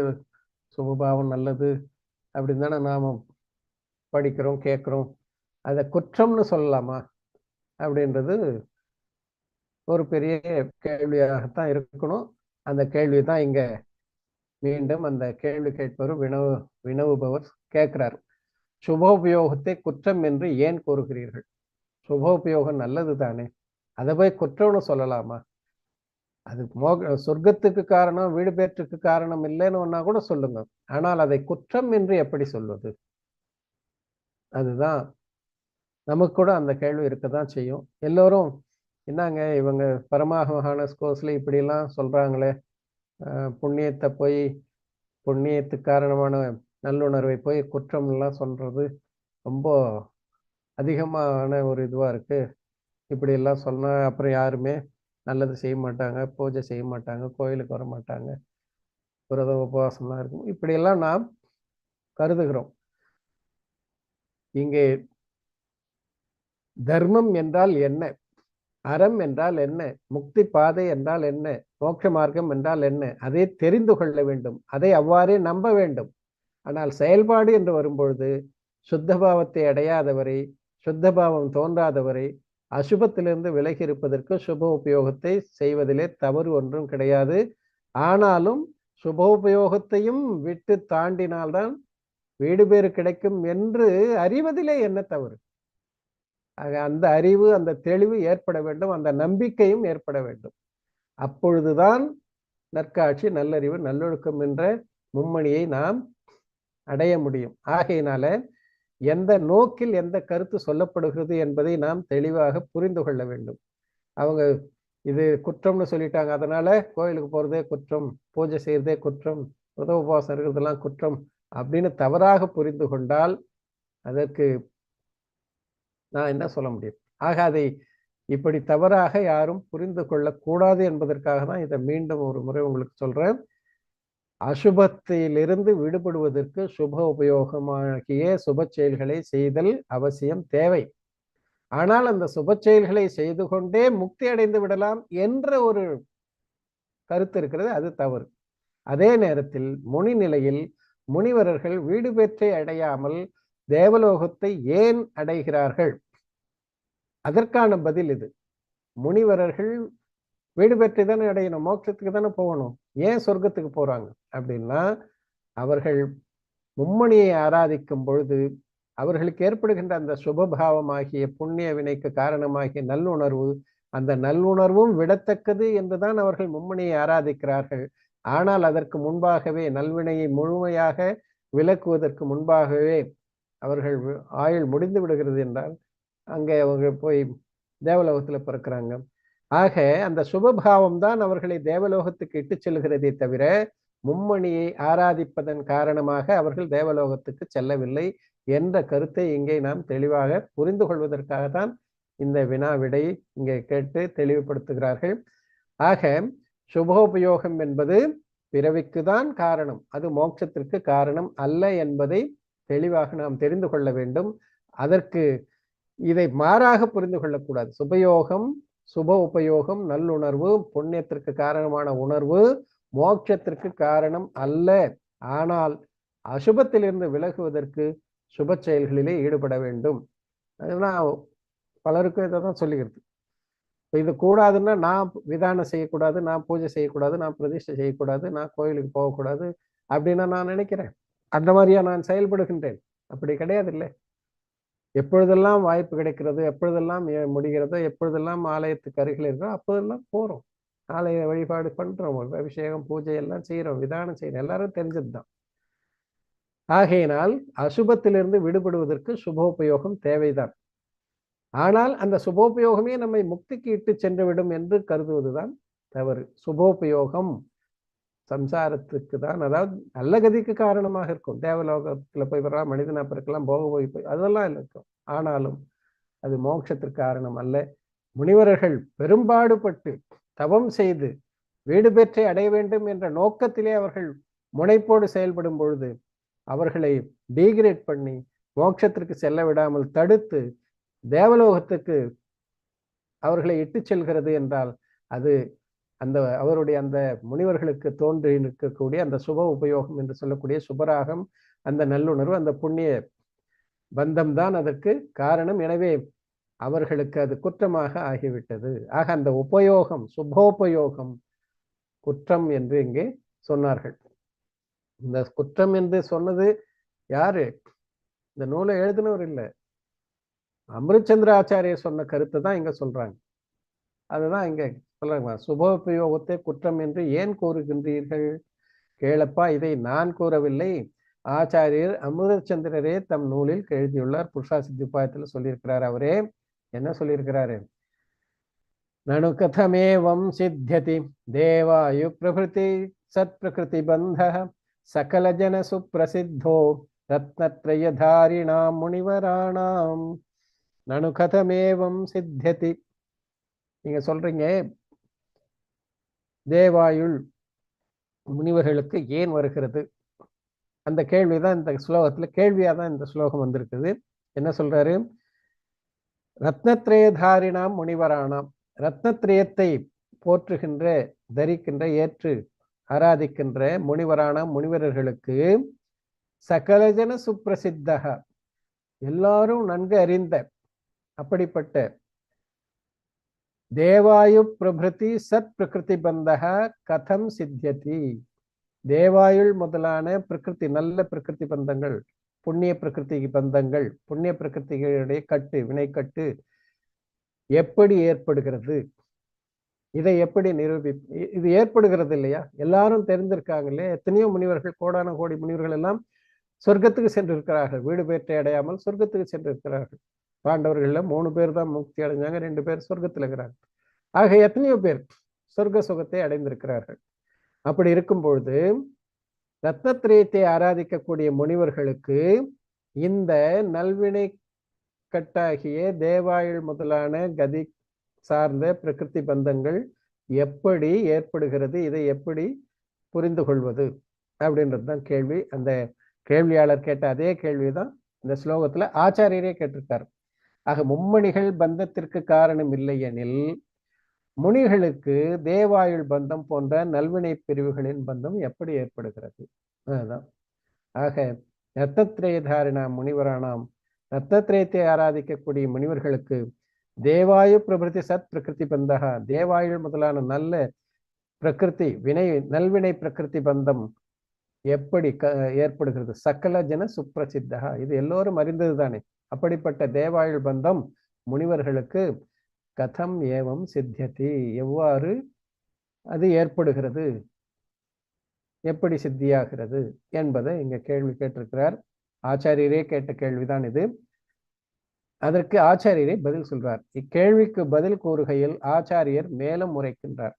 சுபபாவம் நல்லது அப்படின்னு தானே நாம படிக்கிறோம், கேட்கிறோம். அதை குற்றம்னு சொல்லலாமா அப்படின்றது ஒரு பெரிய கேள்வியாகத்தான் இருக்கணும். அந்த கேள்வி தான் இங்க மீண்டும் அந்த கேள்வி கேட்பவர் வினவுபவர் கேட்கிறார். சுபோபயோகத்தை குற்றம் என்று ஏன் கூறுகிறீர்கள்? சுபோபயோகம் நல்லது தானே, அதை போய் குற்றம்னு சொல்லலாமா? அது சொர்க்கத்துக்கு காரணம், வீடு பேற்றுக்கு காரணம் இல்லைன்னு ஒன்னா கூட சொல்லுங்க. ஆனால் அதை குற்றம் என்று எப்படி சொல்வது? அதுதான் நமக்கு கூட அந்த கேள்வி இருக்கதான் செய்யும். எல்லோரும் என்னங்க இவங்க பரமஹம்ச கோர்ஸ்ல இப்படி எல்லாம் சொல்றாங்களே, புண்ணியத்தை போய் புண்ணியத்துக்கு காரணமான நல்லுணர்வை போய் குற்றம் எல்லாம் சொல்றது ரொம்ப அதிகமான ஒரு இதுவா இருக்கு. இப்படி எல்லாம் சொன்னா அப்புறம் யாருமே நல்லது செய்ய மாட்டாங்க, பூஜை செய்ய மாட்டாங்க, கோயிலுக்கு வர மாட்டாங்க, விரத உபவாசம்லாம் இருக்கும், இப்படியெல்லாம் நாம் கருதுகிறோம். இங்கே தர்மம் என்றால் என்ன, அறம் என்றால் என்ன, முக்தி பாதை என்றால் என்ன, மோட்ச மார்க்கம் என்றால் என்ன, அதை தெரிந்து கொள்ள வேண்டும், அதை அவ்வாறே நம்ப வேண்டும். ஆனால் செயல்பாடு என்று வரும்பொழுது சுத்தபாவத்தை அடையாதவரை, சுத்தபாவம் தோன்றாதவரை அசுபத்திலிருந்து விலகி இருப்பதற்கு சுப உபயோகத்தை செய்வதிலே தவறு ஒன்றும் கிடையாது. ஆனாலும் சுப உபயோகத்தையும் விட்டு தாண்டினால்தான் வீடு பேறு கிடைக்கும் என்று அறிவதிலே என்ன தவறு? அந்த அறிவு, அந்த தெளிவு ஏற்பட வேண்டும், அந்த நம்பிக்கையும் ஏற்பட வேண்டும். அப்பொழுதுதான் நற்காட்சி, நல்லறிவு, நல்லொழுக்கம் என்ற மும்மணியை நாம் அடைய முடியும். ஆகையினால எந்த நோக்கில் எந்த கருத்து சொல்லப்படுகிறது என்பதை நாம் தெளிவாக புரிந்து கொள்ள வேண்டும். அவங்க இது குற்றம்னு சொல்லிட்டாங்க, அதனால கோயிலுக்கு போறதே குற்றம், பூஜை செய்யறதே குற்றம், உபவாசம் இருக்கிறதெல்லாம் குற்றம் அப்படின்னு தவறாக புரிந்து கொண்டால் அதற்கு நான் என்ன சொல்ல முடியும்? ஆக அதை இப்படி தவறாக யாரும் புரிந்து கொள்ளக்கூடாது என்பதற்காக தான் இதை மீண்டும் ஒரு முறை உங்களுக்கு சொல்றேன். அசுபத்திலிருந்து விடுபடுவதற்கு சுப உபயோகமாகிய சுப செயல்களை செய்தல் அவசியம் தேவை. ஆனால் அந்த சுப செயல்களை செய்து கொண்டே முக்தி அடைந்து விடலாம் என்ற ஒரு கருத்து இருக்கிறது, அது தவறு. அதே நேரத்தில் முனி நிலையில் முனிவர்கள் வீடு பேற்றை அடையாமல் தேவலோகத்தை ஏன் அடைகிறார்கள்? அதற்கான பதில் இது. முனிவரர்கள் வீடு பெற்று தானே அடையணும், மோட்சத்துக்கு தானே போகணும். ஏன் சொர்க்கத்துக்கு போறாங்க அப்படின்னா, அவர்கள் மும்மணியை ஆராதிக்கும் பொழுது அவர்களுக்கு ஏற்படுகின்ற அந்த சுபபாவமாகிய புண்ணிய வினைக்கு காரணமாகிய நல்லுணர்வு, அந்த நல்லுணர்வும் விடத்தக்கது என்றுதான் அவர்கள் மும்மணியை ஆராதிக்கிறார்கள். ஆனால் அதற்கு முன்பாகவே, நல்வினையை முழுமையாக விலக்குவதற்கு முன்பாகவே அவர்கள் ஆயுள் முடிந்து விடுகிறது என்றால் அங்கே அவங்க போய் தேவலோகத்துல பிறக்கிறாங்க. ஆக அந்த சுபபாவம் தான் அவர்களை தேவலோகத்துக்கு இட்டு செல்கிறதே தவிர மும்மணியை ஆராதிப்பதன் காரணமாக அவர்கள் தேவலோகத்துக்கு செல்லவில்லை என்ற கருத்தை இங்கே நாம் தெளிவாக புரிந்து கொள்வதற்காகத்தான் இந்த வினா விடை இங்கே கேட்டு தெளிவுபடுத்துகிறார்கள். ஆக சுபோபயோகம் என்பது பிறவிக்கு தான் காரணம், அது மோட்சத்திற்கு காரணம் அல்ல என்பதை தெளிவாக நாம் தெரிந்து கொள்ள வேண்டும். அதற்கு இதை மாறாக புரிந்து கொள்ளக்கூடாது. சுபயோகம், சுப உபயோகம், நல்லுணர்வு, புண்ணியத்திற்கு காரணமான உணர்வு மோட்சத்திற்கு காரணம் அல்ல. ஆனால் அசுபத்திலிருந்து விலகுவதற்கு சுப செயல்களிலே ஈடுபட வேண்டும். அதெல்லாம் பலருக்கும் இதை தான் சொல்லுகிறது. இது கூடாதுன்னா நான் விதானம் செய்யக்கூடாது, நான் பூஜை செய்யக்கூடாது, நான் பிரதிஷ்டை செய்யக்கூடாது, நான் கோயிலுக்கு போகக்கூடாது அப்படின்னா நான் நினைக்கிறேன். அந்த மாதிரியா நான் செயல்படுகின்றேன்? அப்படி கிடையாது. இல்லை, எப்பொழுதெல்லாம் வாய்ப்பு கிடைக்கிறது, எப்பொழுதெல்லாம் முடிகிறதோ, எப்பொழுதெல்லாம் ஆலயத்துக்கு அருகில் இருக்கிறோம் அப்போதெல்லாம் போறோம், ஆலய வழிபாடு பண்றோம், அபிஷேகம் பூஜை எல்லாம் செய்யறோம், விதானம் செய்யறோம், எல்லாரும் தெரிஞ்சதுதான். ஆகையினால் அசுபத்திலிருந்து விடுபடுவதற்கு சுபோபயோகம் தேவைதான். ஆனால் அந்த சுபோபயோகமே நம்மை முக்திக்கு இட்டு சென்றுவிடும் என்று கருதுவதுதான் தவறு. சுபோபயோகம் சம்சாரத்துக்கு தான், அதாவது நல்ல கதிக்கு காரணமாக இருக்கும். தேவலோகத்துல போய் வரலாம், மனிதனா பிறக்கலாம், போக போய் அதெல்லாம் இருக்கும். ஆனாலும் அது மோட்சத்திற்கு காரணம் அல்ல. முனிவர்கள் பெரும்பாடுபட்டு தவம் செய்து வீடு பெற்றை அடைய வேண்டும் என்ற நோக்கத்திலே அவர்கள் முனைப்போடு செயல்படும் பொழுது அவர்களை டீகிரேட் பண்ணி மோட்சத்திற்கு செல்ல விடாமல் தடுத்து தேவலோகத்துக்கு அவர்களை இட்டு செல்கிறது என்றால் அது அந்த அவருடைய அந்த முனிவர்களுக்கு தோன்றி நிற்கக்கூடிய அந்த சுப உபயோகம் என்று சொல்லக்கூடிய சுபராகம், அந்த நல்லுணர்வு, அந்த புண்ணிய பந்தம் தான் அதற்கு காரணம். எனவே அவர்களுக்கு அது குற்றமாக ஆகிவிட்டது. ஆக அந்த உபயோகம், சுபோபயோகம் குற்றம் என்று இங்கே சொன்னார்கள். இந்த குற்றம் என்று சொன்னது யாரு? இந்த நூலை எழுதினவர் இல்லை, அமிர்தச்சந்திர ஆச்சாரியர் சொன்ன கருத்தை தான் இங்க சொல்றாங்க. அதுதான் இங்க சொல்றாங்க, சுபோபயோகத்தை குற்றம் என்று ஏன் கூறுகின்றீர்கள்? கேளப்பா, இதை நான் கூறவில்லை, ஆச்சாரியர் அமிர்தச்சந்திரரே தம் நூலில் எழுதியுள்ளார். புருஷா சித்தி உபாயத்தில் சொல்லியிருக்கிறார். அவரே என்ன சொல்லியிருக்கிறாரு? நனு கதமேவம் சித்தியதி தேவாயு பிரபிருதி சத் பிரகிருதி பந்த சகல ஜன சுப்பிரசித்தோ ரத்னத்ரயதாரிணாம் முனிவராணாம். நனு கதமேவம் சித்தியதி, நீங்க சொல்றீங்க தேவாயுள் முனிவர்களுக்கு ஏன் வருகிறது? அந்த கேள்விதான் இந்த ஸ்லோகத்துல கேள்வியாதான் இந்த ஸ்லோகம் வந்திருக்குது. என்ன சொல்றாரு? ரத்னத்ரயதாரிணாம் முனிவரானாம், ரத்னத்ரயத்தை போற்றுகின்ற, தரிக்கின்ற, ஏற்று ஆராதிக்கின்ற முனிவரானாம் முனிவர்களுக்கு சகலஜன சுப்பிரசித்தக, எல்லாரும் நன்கு அறிந்த அப்படிப்பட்ட தேவாயு பிரபிருதி சத் பிரகிருதி பந்தக கதம் சித்தியதி, தேவாயுள் முதலான பிரகிருதி, நல்ல பிரகிருதி பந்தங்கள், புண்ணிய பிரகிருதி பந்தங்கள், புண்ணிய பிரகிருதிகளுடைய கட்டு, வினைக்கட்டு எப்படி ஏற்படுகிறது? இதை எப்படி இது ஏற்படுகிறது இல்லையா? எல்லாரும் தெரிந்திருக்காங்க இல்லையா? எத்தனையோ முனிவர்கள், கோடான கோடி முனிவர்கள் எல்லாம் சொர்க்கத்துக்கு சென்றிருக்கிறார்கள், வீடு பேற்றை அடையாமல் சொர்க்கத்துக்கு சென்றிருக்கிறார்கள். பாண்டவர்கள்ல 3 பேர் தான் முக்தி அடைஞ்சாங்க, 2 பேர் சொர்க்கத்தில் இருக்கிறாங்க. ஆக எத்தனையோ பேர் சொர்க்க சுகத்தை அடைந்திருக்கிறார்கள். அப்படி இருக்கும் பொழுது ரத்னத்ரயத்தை ஆராதிக்கக்கூடிய முனிவர்களுக்கு இந்த நல்வினை கட்டாகிய தேவாயுள் முதலான கதி சார்ந்த பிரகிருதி பந்தங்கள் எப்படி ஏற்படுகிறது? இதை எப்படி புரிந்து கொள்வது அப்படின்றதுதான் கேள்வி. அந்த கேள்வியாளர் கேட்ட அதே கேள்விதான் இந்த ஸ்லோகத்துல ஆச்சாரியரே கேட்டிருக்கார். ஆக மும்மணிகள் பந்தத்திற்கு காரணம் இல்லை எனில் முனிகளுக்கு தேவாயுள் பந்தம் போன்ற நல்வினை பிரிவுகளின் பந்தம் எப்படி ஏற்படுகிறது? அதுதான். ஆக ரத்னத்ரய தாரணா முனிவரானாம் ரத்னத்ரயத்தை ஆராதிக்கக்கூடிய முனிவர்களுக்கு தேவாயு பிரபிருதி சத் பிரகிருதி பந்தகா தேவாயுள் முதலான நல்ல பிரகிருதி நல்வினை பிரகிருதி பந்தம் எப்படி ஏற்படுகிறது? சகல ஜன சுப்பிரசித்தகா, இது எல்லோரும் அறிந்தது தானே. அப்படிப்பட்ட தேவாயுள் பந்தம் முனிவர்களுக்கு கதம் ஏவம் சித்தியதி, எவ்வாறு அது ஏற்படுகிறது, எப்படி சித்தியாகிறது என்பதை இங்க கேள்வி கேட்டிருக்கிறார். ஆச்சாரியரே கேட்ட கேள்விதான் இது. அதற்கு ஆச்சாரியரே பதில் சொல்றார். இக்கேள்விக்கு பதில் கூறுகையில் ஆச்சாரியர் மேலும் உரைக்கின்றார்.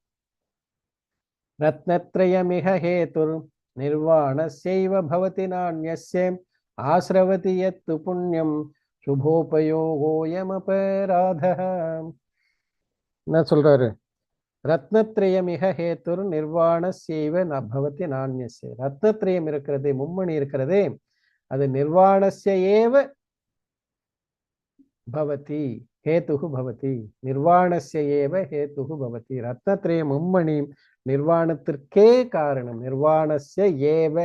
ரத்னத்ரயமிக ஹேதுர் நிர்வாணஸ்யைவ பவதி நான்யஸ்ய ஆஸ்ரவதி யத்து புண்ணியம் சுபோபயோகோயம் அபராதஹ. என்ன சொல்றாரு? ரத்னத்ரயமிக ஹேதுர் நிர்வாணஸ்யைவ பவதி நான்யஸ்ய. ரத்னத்ரயம் இருக்கிறதே, மும்மணி இருக்கிறதே, அது நிர்வாணஸ்ய ஏவ பவதி ஹேதுகு பவதி. நிர்வாணஸ்ய ஏவ ஹேதுகு பவதி. ரத்னத்ரய மும்மணி நிர்வாணத்திற்கே காரணம். நிர்வாணஸ்ய ஏவ,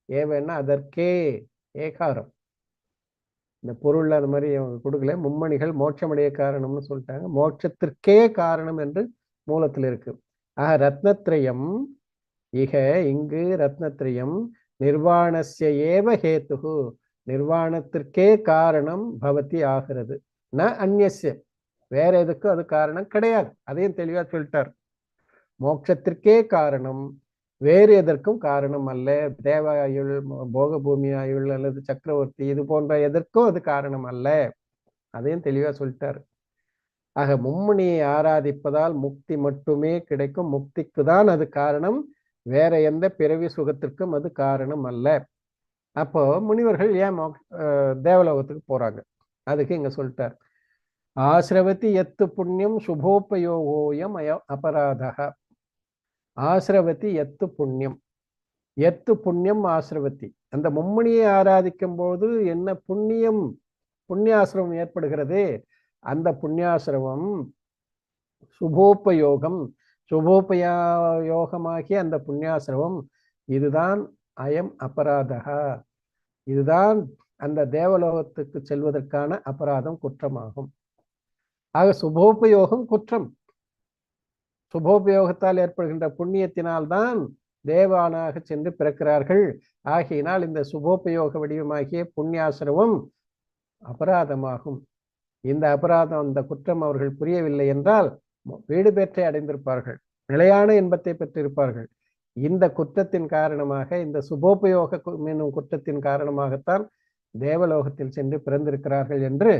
ஏவன்னா அதற்கே, ஏகாரம். இந்த பொருள் அது மாதிரி அவங்க கொடுக்கல. மும்மணிகள் மோட்சமடைய காரணம்னு சொல்லிட்டாங்க. மோட்சத்திற்கே காரணம் என்று மூலத்தில் இருக்கு. ஆக ரத்னத்ரயம் இக, இங்கு ரத்னத்ரயம் நிர்வாணஸ்ய ஏவ ஹேதுகு, நிர்வாணத்திற்கே காரணம் பவதி ஆகிறது. ந அந்நிய, வேற எதுக்கும் அது காரணம் கிடையாது. அதையும் தெளிவா சொல்லிட்டார். மோட்சத்திற்கே காரணம், வேறு எதற்கும் காரணம் அல்ல. தேவாயுள், போகபூமி ஆயுள் அல்லது சக்கரவர்த்தி இது போன்ற எதற்கும் அது காரணம் அல்ல. அதையும் தெளிவா சொல்லிட்டார். ஆக மும்மணியை ஆராதிப்பதால் முக்தி மட்டுமே கிடைக்கும். முக்திக்கு தான் அது காரணம், வேற எந்த பிறவி சுகத்திற்கும் அது காரணம் அல்ல. அப்போ முனிவர்கள் ஏன் தேவலோகத்துக்கு போறாங்க? அதுக்கு இங்க சொல்லிட்டார். ஆசிரவதி எத்து புண்ணியம் சுபோபயோகோயம் அபராதக. ஆசிரவதி எத்து புண்ணியம், எத்து புண்ணியம் ஆசிரவதி. அந்த மும்மணியை ஆராதிக்கும் போது என்ன புண்ணியம், புண்ணியாசிரமம் ஏற்படுகிறது. அந்த புண்ணியாசிரமம் சுபோபயோகம், சுபோபயோகமாகிய அந்த புண்ணியாசிரமம் இதுதான் அயம் அபராதகா, இதுதான் அந்த தேவலோகத்துக்கு செல்வதற்கான அபராதம், குற்றமாகும். ஆக சுபோபயோகம் குற்றம். சுபோபயோகத்தால் ஏற்படுகின்ற புண்ணியத்தினால்தான் தேவானாக சென்று பிறக்கிறார்கள். ஆகையினால் இந்த சுபோபயோக வடிவமாகிய புண்ணியாசிரமம் அபராதமாகும். இந்த அபராதம், அந்த குற்றம் அவர்கள் புரியவில்லை என்றால் வீடு பெற்றை அடைந்திருப்பார்கள், நிலையான இன்பத்தை பெற்றிருப்பார்கள். இந்த குற்றத்தின் காரணமாக, இந்த சுபோபயோக என்னும் குற்றத்தின் காரணமாகத்தான் தேவலோகத்தில் சென்று பிறந்திருக்கிறார்கள் என்று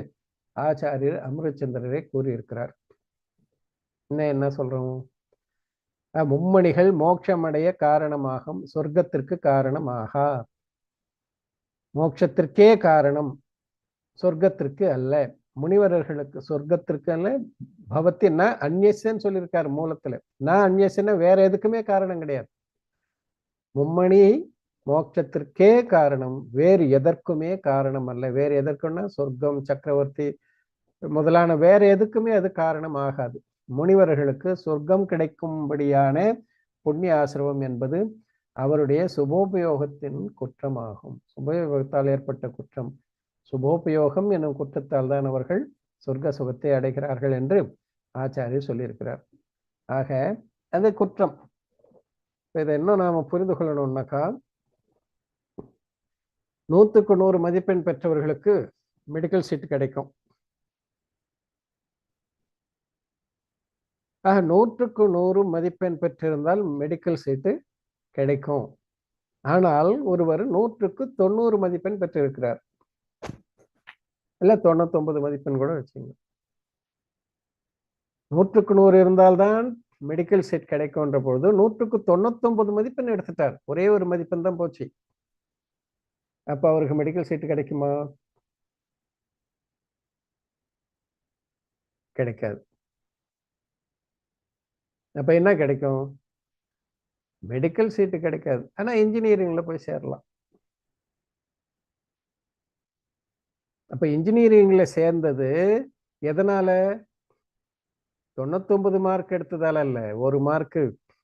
ஆச்சாரியர் அமிர்தச்சந்திரரை கூறியிருக்கிறார். என்ன சொல்றோம்? மும்மணிகள் மோட்சமடைய காரணமாகும், சொர்க்கத்திற்கு காரணமாகா. மோட்சத்திற்கே காரணம், சொர்க்கத்திற்கு அல்ல. முனிவர்களுக்கு சொர்க்கத்திற்கு அல்ல. பவத்தி ந அந்நியன்னு சொல்லியிருக்காரு மூலத்துல. ந அந்நியன்னா வேற எதுக்குமே காரணம் கிடையாது. மும்மணி மோட்சத்திற்கே காரணம், வேறு எதற்குமே காரணம் அல்ல. வேறு எதற்குன்னா சொர்க்கம், சக்கரவர்த்தி முதலான வேற எதுக்குமே அது காரணம் ஆகாது. முனிவர்களுக்கு சொர்க்கம் கிடைக்கும்படியான புண்ணிய ஆசிரமம் என்பது அவருடைய சுபோபயோகத்தின் குற்றமாகும். சுபோபயோகத்தால் ஏற்பட்ட குற்றம். சுபோபயோகம் என்னும் குற்றத்தால் தான் அவர்கள் சொர்க்க சுகத்தை அடைகிறார்கள் என்று ஆச்சாரியர் சொல்லியிருக்கிறார். ஆக அது குற்றம். இதை இன்னும் நாம புரிந்து கொள்ளணும்னாக்கா, 100க்கு 100 மதிப்பெண் பெற்றவர்களுக்கு மெடிக்கல் சீட் கிடைக்கும். ஆக 100க்கு 100 மதிப்பெண் பெற்றிருந்தால் மெடிக்கல் சீட்டு கிடைக்கும். ஆனால் ஒருவர் 100க்கு 90 மதிப்பெண் பெற்றிருக்கிறார், இல்ல 99 மதிப்பெண் கூட வச்சுங்க. 100க்கு 100 இருந்தால்தான் மெடிக்கல் சீட் கிடைக்கும்ன்ற பொழுது 100க்கு 99 மதிப்பெண் எடுத்துட்டார், ஒரே ஒரு மதிப்பெண் தான் போச்சு. அப்ப அவருக்கு மெடிக்கல் சீட் கிடைக்குமா? கிடைக்காது. அப்ப என்ன கிடைக்கும்? மெடிக்கல் சீட்டு கிடைக்காது. ஆனா இன்ஜினியரிங்ல போய் சேரலாம். அப்ப இன்ஜினியரிங்ல சேர்ந்தது எதனால? 99 மார்க் எடுத்ததால அல்ல, ஒரு மார்க்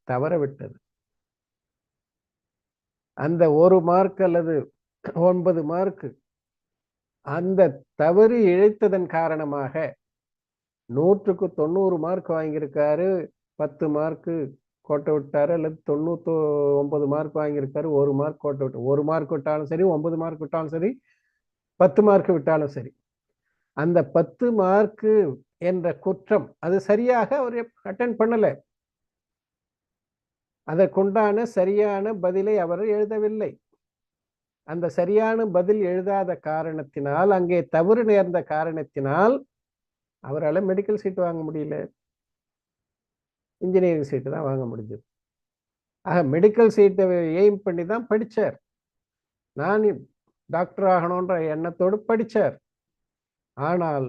தவற விட்டது. அந்த ஒரு மார்க் அல்லது 9 மார்க்கு. அந்த தவறு இழைத்ததன் காரணமாக 100க்கு 90 மார்க் வாங்கியிருக்காரு, 10 மார்க்கு கோட்டை விட்டாரு, அல்லது 99 மார்க் வாங்கியிருக்காரு, 1 மார்க் கோட்டை விட்டு. 1 மார்க் விட்டாலும் சரி, 9 மார்க் விட்டாலும் சரி, 10 மார்க் விட்டாலும் சரி, அந்த 10 மார்க்கு என்ற குற்றம் அது சரியாக அவர் அட்டென்ட் பண்ணல. அதற்குண்டான சரியான பதிலை அவர் எழுதவில்லை. அந்த சரியான பதில் எழுதாத காரணத்தினால், அங்கே தவறு நேர்ந்த காரணத்தினால் அவரால் மெடிக்கல் சீட் வாங்க முடியல, இன்ஜினியரிங் சீட்டு தான் வாங்க முடிஞ்சது. ஆக மெடிக்கல் சீட்டை எய்ம் பண்ணி தான் படித்தார். நான் டாக்டர் ஆகணுன்ற எண்ணத்தோடு படித்தார். ஆனால்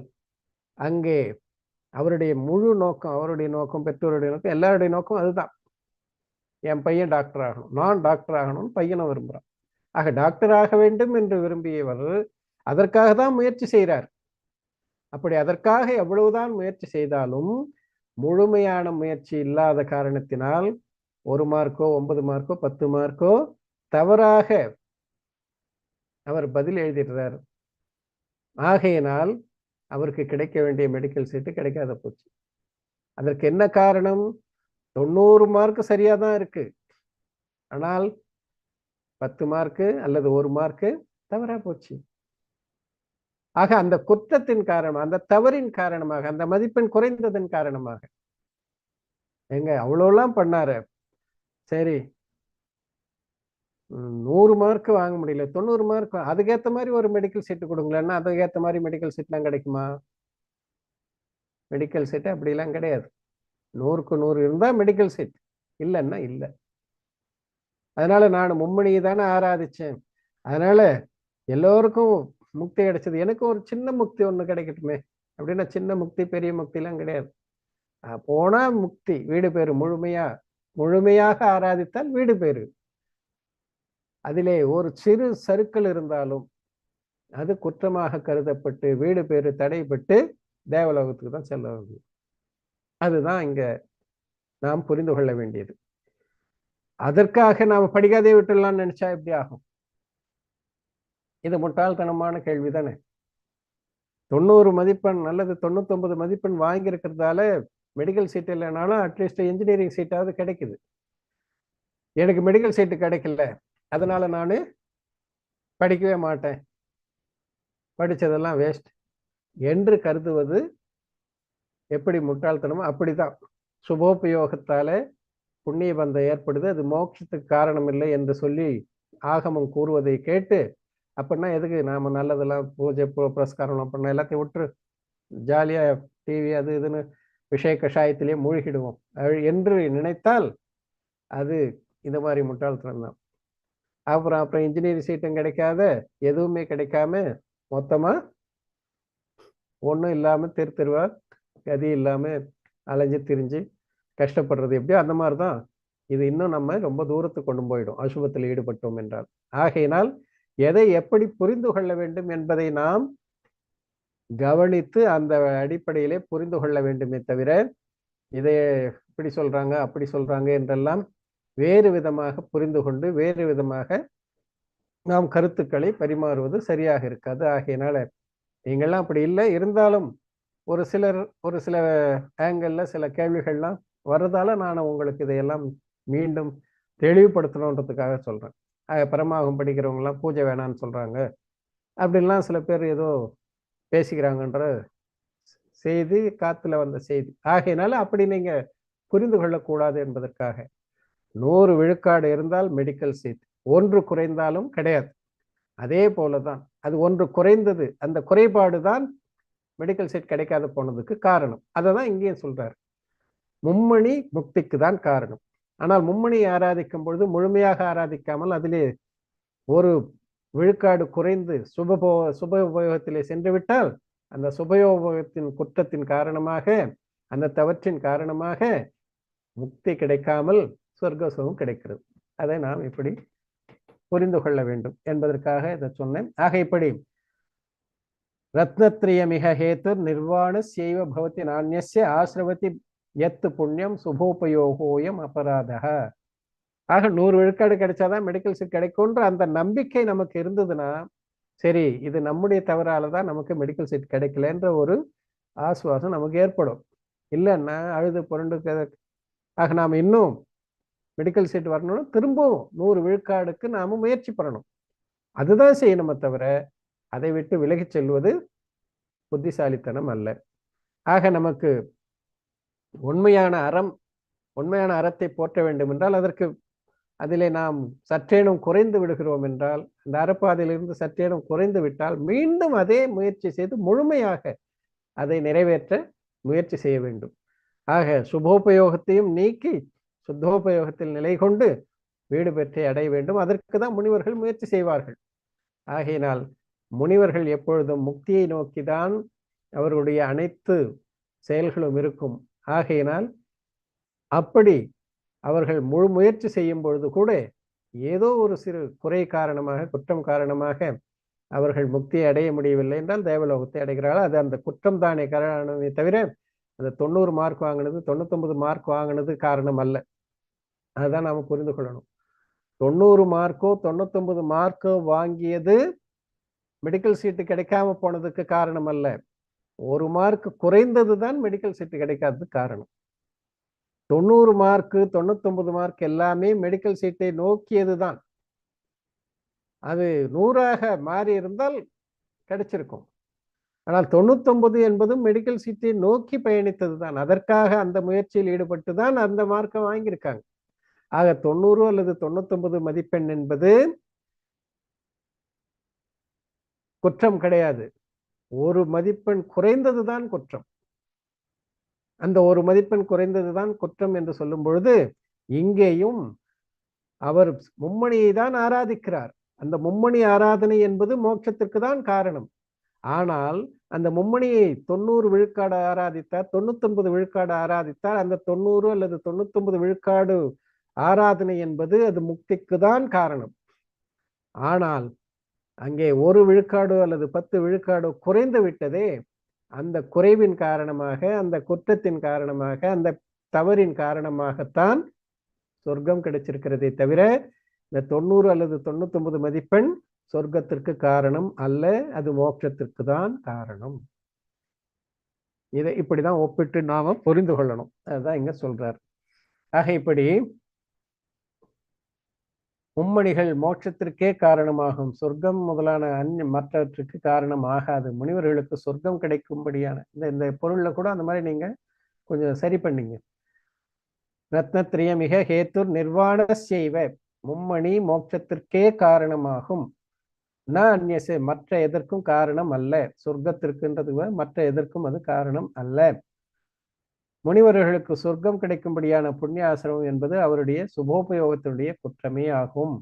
அங்கே அவருடைய முழு நோக்கம், அவருடைய நோக்கம், பெற்றோருடைய நோக்கம், எல்லாருடைய நோக்கம் அதுதான். என் பையன் டாக்டர் ஆகணும், நான் டாக்டர் ஆகணும்னு பையனை விரும்புகிறான். ஆக டாக்டர் ஆக வேண்டும் என்று விரும்பியவர் அதற்காக தான் முயற்சி செய்கிறார். அப்படி அதற்காக எவ்வளவுதான் முயற்சி செய்தாலும் முழுமையான முயற்சி இல்லாத காரணத்தினால் 1 மார்க்கோ 9 மார்க்கோ 10 மார்க்கோ தவறாக அவர் பதில் எழுதிடுறார். ஆகையினால் அவருக்கு கிடைக்க வேண்டிய மெடிக்கல் சீட்டு கிடைக்காத போச்சு. அதற்கு என்ன காரணம்? 90 மார்க் சரியா தான் இருக்கு, ஆனால் 10 மார்க்கு அல்லது 1 மார்க்கு தவறா போச்சு. ஆக அந்த குற்றத்தின் காரணம், அந்த தவறின் காரணமாக, அந்த மதிப்பெண் குறைந்ததன் காரணமாக எங்க அவ்வளோலாம் பண்ணாரு. சரி, 100 மார்க் வாங்க முடியல, 90 மார்க், அதுக்கேற்ற மாதிரி ஒரு மெடிக்கல் சீட்டு கொடுங்களேன்னா அதுக்கேற்ற மாதிரி மெடிக்கல் சீட்லாம் கிடைக்குமா? மெடிக்கல் சீட்டு அப்படிலாம் கிடையாது. 100க்கு 100 இருந்தால் மெடிக்கல் சீட், இல்லைன்னா இல்லை. அதனால நான் மும்மணியை தானே ஆராதிச்சேன். அதனால எல்லோருக்கும் முக்தி கிடைச்சது, எனக்கு ஒரு சின்ன முக்தி ஒன்று கிடைக்கட்டுமே அப்படின்னா சின்ன முக்தி பெரிய முக்திலாம் கிடையாது. போனா முக்தி, வீடு பேரு, முழுமையாக ஆராதித்தால் வீடு பேரு. அதிலே ஒரு சிறு சறுக்கல் இருந்தாலும் அது குற்றமாக கருதப்பட்டு வீடு பேரு தடைப்பட்டு தேவலோகத்துக்கு தான் செல்ல வேண்டும். அதுதான் இங்க நாம் புரிந்து கொள்ள வேண்டியது. அதற்காக நாம் படிக்காதே விட்டுடலாம்னு நினைச்சா எப்படி ஆகும்? இது முட்டாள்தனமான கேள்வி தானே. 90 மதிப்பெண் அல்லது 99 மதிப்பெண் வாங்கியிருக்கிறதால மெடிக்கல் சீட் இல்லைனாலும் அட்லீஸ்ட் இன்ஜினியரிங் சீட்டாவது கிடைக்குது. எனக்கு மெடிக்கல் சீட்டு கிடைக்கல, அதனால நான் படிக்கவே மாட்டேன், படித்ததெல்லாம் வேஸ்ட் என்று கருதுவது எப்படி முட்டாள்தனமோ அப்படிதான். சுபோபயோகத்தால புண்ணிய பந்தம் ஏற்படுது, அது மோட்சத்துக்கு காரணம் இல்லை என்று சொல்லி ஆகமம் கூறுவதை கேட்டு, அப்படின்னா எதுக்கு நாம நல்லதெல்லாம் பூஜை புரஸ்காரம் பண்ண எல்லாத்தையும் விட்டுரு, ஜாலியா டிவி அது இதுன்னு விஷய கஷாயத்திலேயே மூழ்கிடுவோம் என்று நினைத்தால் அது இந்த மாதிரி முட்டாள்தனம் தான். அப்புறம் இன்ஜினியரிங் சீட்டும் கிடைக்காத, எதுவுமே கிடைக்காம மொத்தமா ஒன்றும் இல்லாம தெருவா கதி இல்லாம அலைஞ்சு திரிஞ்சு கஷ்டப்படுறது எப்படியோ அந்த மாதிரி தான் இது. இன்னும் நம்ம ரொம்ப தூரத்துக்கு கொண்டு போயிடும் அசுபத்தில் ஈடுபட்டோம் என்றால். ஆகையினால் எதை எப்படி புரிந்து கொள்ள வேண்டும் என்பதை நாம் கவனித்து அந்த அடிப்படையிலே புரிந்து கொள்ள வேண்டுமே தவிர, இதை இப்படி சொல்றாங்க அப்படி சொல்றாங்க என்றெல்லாம் வேறு விதமாக புரிந்து கொண்டு வேறு விதமாக நாம் கருத்துக்களை பரிமாறுவது சரியாக இருக்காது. ஆகையினால நீங்கள்லாம் அப்படி இல்லை, இருந்தாலும் ஒரு சில ஆங்கிள் சில கேள்விகள்லாம் வர்றதால நான் உங்களுக்கு இதையெல்லாம் மீண்டும் தெளிவுபடுத்தணுன்றதுக்காக சொல்றேன். பரமாகும் படிக்கிறவங்கலாம் பூஜை வேணான்னு சொல்றாங்க அப்படின்லாம் சில பேர் ஏதோ பேசிக்கிறாங்கன்ற செய்தி காத்துல வந்த செய்தி. ஆகையினால அப்படி நீங்க புரிந்து கொள்ளக்கூடாது என்பதற்காக 100 விழுக்காடு இருந்தால் மெடிக்கல் சீட், 1 குறைந்தாலும் கிடையாது. அதே போலதான் அது 1 குறைந்தது, அந்த குறைபாடு தான் மெடிக்கல் சீட் கிடைக்காத போனதுக்கு காரணம். அதை தான் இங்கேயும் சொல்றாரு. மும்மணி முக்திக்கு தான் காரணம். ஆனால் மும்மணியை ஆராதிக்கும் பொழுது முழுமையாக ஆராதிக்காமல் அதிலே 1 விழுக்காடு குறைந்து சுபோபயோகத்திலே சென்று விட்டால் அந்த சுபயோகத்தின் குற்றத்தின் காரணமாக, அந்த தவற்றின் காரணமாக முக்தி கிடைக்காமல் சொர்க்கசுகம் கிடைக்கிறது. அதை நாம் இப்படி புரிந்து கொள்ள வேண்டும் என்பதற்காக இதை சொன்னேன். ஆக இப்படி ரத்னத்ரயமிக ஹேத்து நிர்வாண செய்வ பவதி நாண்யஸ்ய ஆசிரவதி யத் புண்ணியம் சுபோபயோகோயம் அபராதः. ஆக 100 விழுக்காடு கிடைச்சாதான் மெடிக்கல் சீட் கிடைக்கும்ன்ற அந்த நம்பிக்கை நமக்கு இருந்ததுன்னா சரி, இது நம்முடைய தவறால தான் நமக்கு மெடிக்கல் சீட் கிடைக்கலன்ற ஒரு ஆசுவாசம் நமக்கு ஏற்படும். இல்லைன்னா அழுது புரண்டு ஆக நாம் இன்னும் மெடிக்கல் சீட் வரணும்னா திரும்பவும் 100 விழுக்காடுக்கு நாம முயற்சி பண்ணணும். அதுதான் செய்யணுமே தவிர அதை விட்டு விலகிச் செல்வது புத்திசாலித்தனம் அல்ல. ஆக நமக்கு உண்மையான அறத்தை போற்ற வேண்டும் என்றால் அதற்கு அதிலே நாம் சற்றேனும் குறைந்து விடுகிறோம் என்றால் அந்த அறப்பாதையிலிருந்து சற்றேனும் குறைந்து விட்டால் மீண்டும் அதே முயற்சி செய்து முழுமையாக அதை நிறைவேற்ற முயற்சி செய்ய வேண்டும். ஆக சுபோபயோகத்தையும் நீக்கி சுத்தோபயோகத்தில் நிலை கொண்டு வீடு பெற்றை அடைய வேண்டும். அதற்கு தான் முனிவர்கள் முயற்சி செய்வார்கள். ஆகையினால் முனிவர்கள் எப்பொழுதும் முக்தியை நோக்கிதான் அவர்களுடைய அனைத்து செயல்களும் இருக்கும். ஆகையினால் அப்படி அவர்கள் முழு முயற்சி செய்யும் பொழுது கூட ஏதோ ஒரு சிறு குறை காரணமாக குற்றம் காரணமாக அவர்கள் முக்தியை அடைய முடியவில்லை என்றால் தேவலோகத்தை அடைகிறார்கள். அது அந்த குற்றம் தானே காரணமே தவிர அந்த 90 மார்க் வாங்கினது 99 மார்க் வாங்கினது காரணம் அல்ல. அதுதான் நாம புரிந்து கொள்ளணும். 90 மார்க்கோ 99 மார்க்கோ வாங்கியது மெடிக்கல் சீட்டு கிடைக்காம போனதுக்கு காரணம் அல்ல. 1 மார்க் குறைந்தது தான் மெடிக்கல் சீட்டு கிடைக்காதது காரணம். 90 மார்க் 99 மார்க் எல்லாமே மெடிக்கல் சீட்டை நோக்கியதுதான். அது 100ஆக மாறி இருந்தால் கிடைச்சிருக்கும். ஆனால் 99 என்பதும் மெடிக்கல் சீட்டை நோக்கி பயணித்தது தான். அதற்காக அந்த முயற்சியில் ஈடுபட்டு தான் அந்த மார்க்கை வாங்கியிருக்காங்க. ஆக 90 அல்லது 99 மதிப்பெண் என்பது குற்றம் கிடையாது. ஒரு மதிப்பெண் குறைந்ததுதான் குற்றம். அந்த ஒரு மதிப்பெண் குறைந்ததுதான் குற்றம் என்று சொல்லும் பொழுது இங்கேயும் அவர் மும்மணியை தான் ஆராதிக்கிறார். அந்த மும்மணி ஆராதனை என்பது மோட்சத்திற்கு தான் காரணம். ஆனால் அந்த மும்மணியை 90 விழுக்காடு ஆராதித்தார், 99 விழுக்காடு ஆராதித்தார். அந்த 90 அல்லது 99 விழுக்காடு ஆராதனை என்பது அது முக்திக்கு தான் காரணம். ஆனால் அங்கே 1 விழுக்காடு அல்லது 10 விழுக்காடு குறைந்து விட்டதே, அந்த குறைவின் காரணமாக அந்த குற்றத்தின் காரணமாக அந்த தவறின் காரணமாகத்தான் சொர்க்கம் கிடைச்சிருக்கிறதே தவிர இந்த 90 அல்லது 99 மதிப்பெண் சொர்க்கத்திற்கு காரணம் அல்ல, அது மோட்சத்திற்கு தான் காரணம். இதை இப்படிதான் ஒப்பிட்டு நாம புரிந்து கொள்ளணும். அதுதான் இங்க சொல்றார். ஆக இப்படி மும்மணிகள் மோட்சத்திற்கே காரணமாகும், சொர்க்கம் முதலான மற்றவற்றுக்கு காரணம் ஆகாது. முனிவர்களுக்கு சொர்க்கம் கிடைக்கும்படியான இந்த பொருள்ல கூட அந்த மாதிரி நீங்க கொஞ்சம் சரி பண்ணீங்க. ரத்னத்ரியமிக ஹேத்துர் நிர்வாண செய்வ, மும்மணி மோட்சத்திற்கே காரணமாகும். அந்நியசே, மற்ற எதற்கும் காரணம் அல்ல. சொர்க்கத்திற்குன்றது மற்ற எதற்கும் அது காரணம் அல்ல. முனிவர்களுக்கு சொர்க்கம் கிடைக்கும்படியான புண்ணியாசிரமம் என்பது அவருடைய சுபோபயோகத்தினுடைய குற்றமே ஆகும்.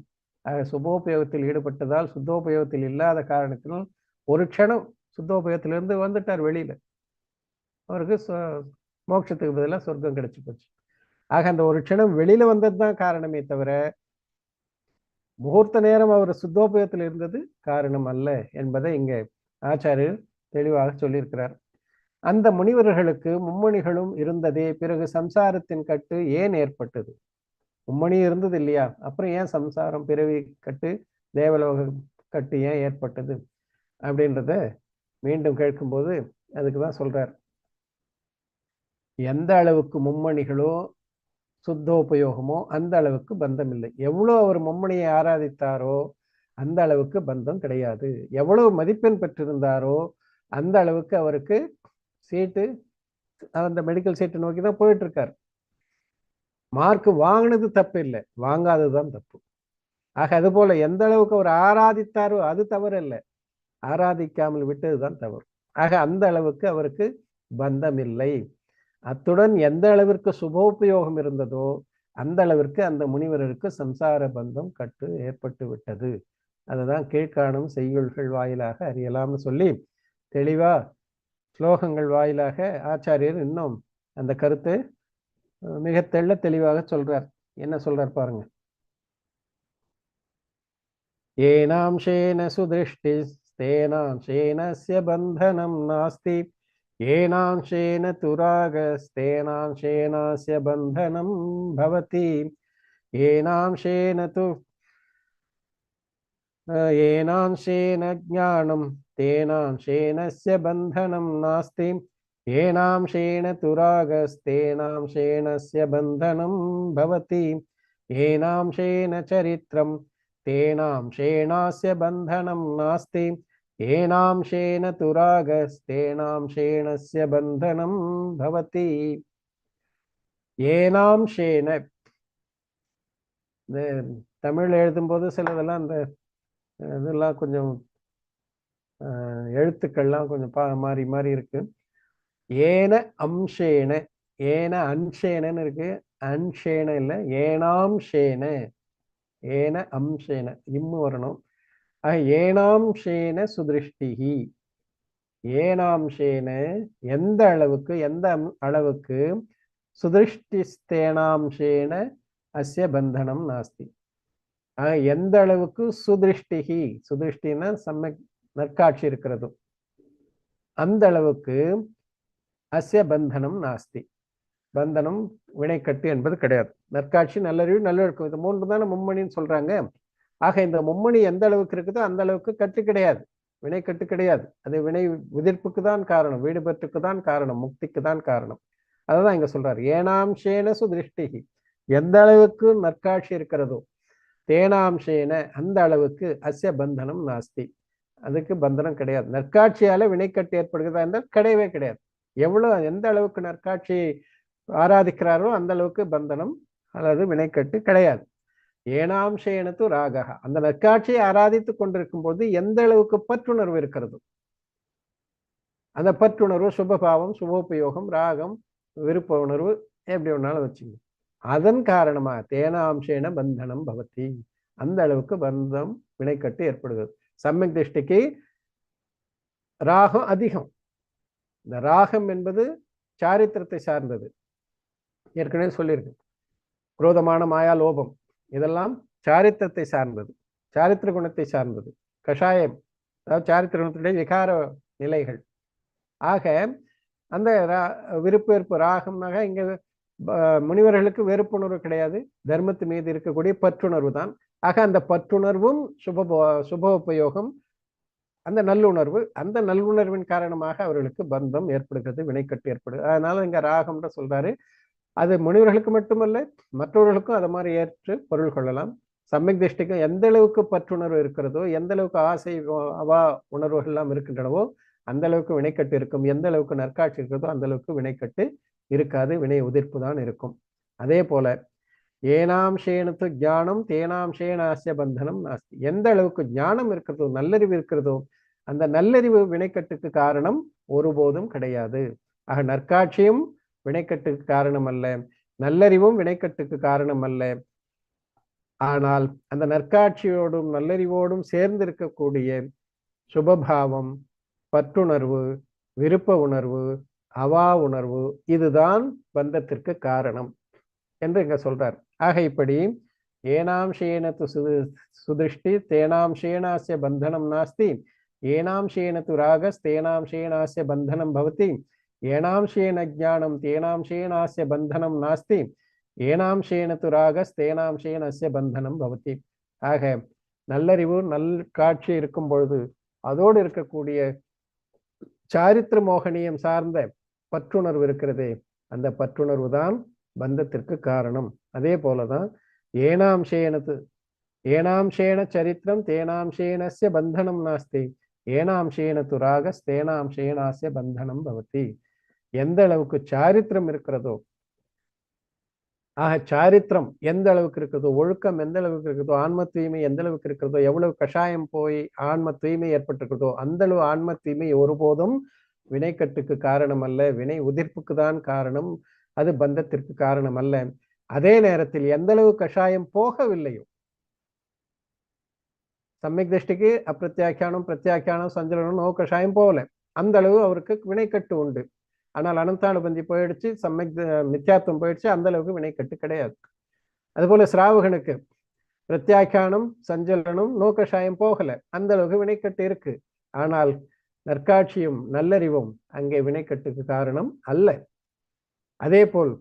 சுபோபயோகத்தில் ஈடுபட்டதால் சுத்தோபயோகத்தில் இல்லாத காரணத்தினால் ஒரு க்ஷணம் சுத்தோபயோகத்திலிருந்து வந்துட்டார் வெளியில, அவருக்கு மோட்சத்துக்கு பதிலாக சொர்க்கம் கிடைச்சு போச்சு. ஆக அந்த ஒரு க்ஷணம் வெளியில வந்தது தான் காரணமே தவிர முகூர்த்த நேரம் அவர் சுத்தோபயோகத்தில் இருந்தது காரணம் அல்ல என்பதை இங்க ஆச்சாரியர் தெளிவாக சொல்லியிருக்கிறார். அந்த முனிவர்களுக்கு மும்மணிகளும் இருந்ததே, பிறகு சம்சாரத்தின் கட்டு ஏன் ஏற்பட்டது? மும்மணி இருந்தது இல்லையா, அப்புறம் ஏன் சம்சாரம் பிறவி கட்டு தேவலோக கட்டு ஏன் ஏற்பட்டது அப்படின்றத மீண்டும் கேட்கும்போது அதுக்குதான் சொல்றார். எந்த அளவுக்கு மும்மணிகளோ சுத்தோபயோகமோ அந்த அளவுக்கு பந்தம் இல்லை. எவ்வளவு அவர் மும்மணியை ஆராதித்தாரோ அந்த அளவுக்கு பந்தம் கிடையாது. எவ்வளவு மதிப்பெண் பெற்றிருந்தாரோ அந்த அளவுக்கு அவருக்கு சீட்டு, அந்த மெடிக்கல் சீட்டை நோக்கி தான் போயிட்டு இருக்காரு. மார்க் வாங்கினது தப்பு இல்லை, வாங்காததுதான் தப்பு. ஆக அது போல எந்த அளவுக்கு அவர் ஆராதித்தாரோ அது தவறு இல்லை, ஆராதிக்காமல் விட்டதுதான் தவறு. ஆக அந்த அளவுக்கு அவருக்கு பந்தம் இல்லை. அத்துடன் எந்த அளவிற்கு சுபோபயோகம் இருந்ததோ அந்த அளவிற்கு அந்த முனிவருக்கு சம்சார பந்தம் கட்டு ஏற்பட்டு விட்டது. அதுதான் கீழ்காணும் செய்யுள்கள் வாயிலாக அறியலாம்னு சொல்லி தெளிவா ஸ்லோகங்கள் வாயிலாக ஆச்சாரியர் இன்னும் அந்த கருத்து மிக தெளிவாக சொல்றார். என்ன சொல்றார் பாருங்க. ஏனாம்சேன சுதிருஷ்டி ஸ்தேனாம்சேனஸ்ய பந்தனம் நாஸ்தி, ஏனாம்சேன துராகஸ்தேனாம்சேனஸ்ய பந்தனம் பவதி, येनांशेन तु येनांशेन ज्ञानं तेनांशेनस्य बन्धनं नास्ति येनांशेन तु रागस्तेनांशेनस्य बन्धनं भवति येनांशेन चरित्रं तेनांशेनास्य बन्धनं नास्ति येनांशेन तु रागस्तेनांशेनस्य बन्धनं भवति ஏனாம்சேன. இந்த தமிழ் எழுதும்போது சிலதெல்லாம் இந்த இதெல்லாம் கொஞ்சம் எழுத்துக்கள்லாம் கொஞ்சம் மாறி மாறி இருக்கு. ஏன அம்சேன, ஏன அன்சேனன்னு இருக்கு, அன்சேன இல்லை, ஏனாம்சேன, ஏன அம்சேன இம்மு வரணும். ஏனாம்சேன சுதிருஷ்டிஹி, ஏனாம்சேன எந்த அளவுக்கு, எந்த அளவுக்கு, சுதிருஷ்டிஸ்தேனாம்சேன அஸ்ய பந்தனம் நாஸ்தி, எந்த அளவுக்கு சுதிருஷ்டிஹி, சுதிருஷ்டின்னா சம்மக் நற்காட்சி இருக்கிறது, அந்த அளவுக்கு அஸ்ய பந்தனம் நாஸ்தி, பந்தனம் வினைக்கட்டு என்பது கிடையாது. நற்காட்சி, நல்லறிவு, நல்லொழுக்கம், இது மூன்று தானே மும்மணின்னு சொல்றாங்க. ஆக இந்த மும்மணி எந்த அளவுக்கு இருக்குதோ அந்த அளவுக்கு கட்டு கிடையாது, வினைக்கட்டு கிடையாது. அது வினை உதிர்ப்புக்கு தான் காரணம், வீடு பெற்றுக்கு தான் காரணம், முக்திக்கு தான் காரணம். அதுதான் இங்க சொல்றாரு. ஏனாம்சேன சுதிருஷ்டிஹி, எந்த அளவுக்கு நற்காட்சி இருக்கிறதோ, தேனாம்சேன அந்த அளவுக்கு அஸ்ய பந்தனம் நாஸ்தி, அதுக்கு பந்தனம் கிடையாது. நற்காட்சியால வினைக்கட்டு ஏற்படுகிறதா என்றால் கிடையவே கிடையாது. எவ்வளவு எந்த அளவுக்கு நற்காட்சி ஆராதிக்கிறாரோ அந்த அளவுக்கு பந்தனம் அல்லது வினைக்கட்டு கிடையாது. ஏனாம்சேனத்து ராகா, அந்த நற்காட்சியை ஆராதித்து கொண்டிருக்கும் போது எந்த அளவுக்கு பற்றுணர்வு இருக்கிறது, அந்த பற்றுணர்வு சுபபாவம், சுபோபயோகம், ராகம், விருப்ப உணர்வு, எப்படி ஒன்னாலும் வச்சுங்க, அதன் காரணமாக தேனாம்சேன பந்தனம் பவதி, அந்த அளவுக்கு பந்தம் வினைக்கட்டு ஏற்படுகிறது. சம்யக் திருஷ்டிக்கு ராகம் அதிகம். இந்த ராகம் என்பது சாரித்திரத்தை சார்ந்தது, ஏற்கனவே சொல்லியிருக்கு. குரோதமான மாயா, லோபம் இதெல்லாம் சாரித்திரத்தை சார்ந்தது, சாரித்திர குணத்தை சார்ந்தது. கஷாயம் அதாவது சாரித்திர குணத்துடைய விகார நிலைகள். ஆக அந்த விருப்பு வெறுப்பு ராகம்னாக இங்க முனிவர்களுக்கு வெறுப்புணர்வு கிடையாது, தர்மத்து மீது இருக்கக்கூடிய பற்றுணர்வு தான். ஆக அந்த பற்றுணர்வும் சுபோபயோகம், அந்த நல்லுணர்வு, அந்த நல்லுணர்வின் காரணமாக அவர்களுக்கு பந்தம் ஏற்படுகிறது, வினைக்கட்டு ஏற்படுகிறது. அதனால இங்க ராகம்னு சொல்றாரு. அது முனிவர்களுக்கு மட்டுமல்ல, மற்றவர்களுக்கும் அதை மாதிரி ஏற்று பொருள் கொள்ளலாம். சம்யக் திருஷ்டிக்கும் எந்த அளவுக்கு பற்றுணர்வு இருக்கிறதோ, எந்த அளவுக்கு ஆசை அவா உணர்வுகள் எல்லாம் இருக்கின்றனவோ அந்த அளவுக்கு வினைக்கட்டு இருக்கும். எந்த அளவுக்கு நற்காட்சி இருக்கிறதோ அந்த அளவுக்கு வினைக்கட்டு இருக்காது, வினை உதிர்ப்பு தான் இருக்கும். அதே போல ஏனாம்சேனத்து ஞானம் தேனாம்சேனாஸ்ய பந்தனம் நாஸ்தி, எந்த அளவுக்கு ஞானம் இருக்கிறதோ, நல்லறிவு இருக்கிறதோ, அந்த நல்லறிவு வினைக்கட்டுக்கு காரணம் ஒருபோதும் கிடையாது. ஆக நற்காட்சியும் வினைக்கட்டுக்கு காரணம் அல்ல, நல்லறிவும் வினைக்கட்டுக்கு காரணம் அல்ல. ஆனால் அந்த நற்காட்சியோடும் நல்லறிவோடும் சேர்ந்து இருக்கக்கூடிய சுபபாவம், பற்றுணர்வு, விருப்ப உணர்வு, அவா உணர்வு, இதுதான் பந்தத்திற்கு காரணம் என்று இங்க சொல்றார். ஆக இப்படி ஏனாம்சேனத்து சுதிருஷ்டி தேனாம்சேனாஸ்ய பந்தனம் நாஸ்தி, ஏனாம்சேனத்து ராகஸ் தேனாம்சேனாஸ்ய பந்தனம் பவதி, ஏனாம்சேன ஞானம் தேனாம்சேனாஸ்ய பந்தனம் நாஸ்தி, ஏனாம்சேனத்து ராகஸ் தேனாம்சேனஸ்ய பந்தனம் பவதி. ஆக நல்லறிவு, நல் காட்சி இருக்கும் பொழுது அதோடு இருக்கக்கூடிய சாரித்திர மோகனியம் சார்ந்த பற்றுணர்வு இருக்கிறதே, அந்த பற்றுணர்வு தான் பந்தத்திற்கு காரணம். அதே போலதான் ஏனாம்சேன சரித்திரம் தேனாம்சேனஸ்ய பந்தனம் நாஸ்தி, ஏனாம்சேனத்து ராகஸ் தேனாம்சேனாஸ்ய பந்தனம் பவதி. எந்த அளவுக்கு சாரித்திரம் இருக்கிறதோ, ஆக சாரித்திரம் எந்த அளவுக்கு இருக்கிறதோ, ஒழுக்கம் எந்த அளவுக்கு இருக்கிறதோ, ஆன்ம தூய்மை எந்த அளவுக்கு இருக்கிறதோ, எவ்வளவு கஷாயம் போய் ஆன்ம தூய்மை ஏற்பட்டிருக்கிறதோ அந்த அளவு ஆன்ம தூய்மை ஒருபோதும் வினைக்கட்டுக்கு காரணம் அல்ல, வினை உதிர்ப்புக்கு தான் காரணம், அது பந்தத்திற்கு காரணம் அல்ல. அதே நேரத்தில் எந்த அளவு கஷாயம் போகவில்லையோ, சம்யக் திருஷ்டிக்கு அப்பிரத்யாக்கியானம், பிரத்யாக்கியானம், சஞ்சலனம், நோ கஷாயம் போகல, அந்த அளவு அவருக்கு வினைக்கட்டு உண்டு. ஆனால் அனந்தானுபந்தி போயிடுச்சு, சம்யக் மித்யாத்துவம் போயிடுச்சு, அந்த அளவுக்கு வினைக்கட்டு கிடையாது. அதுபோல சிராவகனுக்கு பிரத்யாக்கியானம், சஞ்சலனம், நோ கஷாயம் போகல, அந்த அளவுக்கு வினைக்கட்டு இருக்கு. ஆனால் நற்காட்சியும் நல்லறிவும் அங்கே வினைக்கட்டுக்கு காரணம் அல்ல. அதே போல்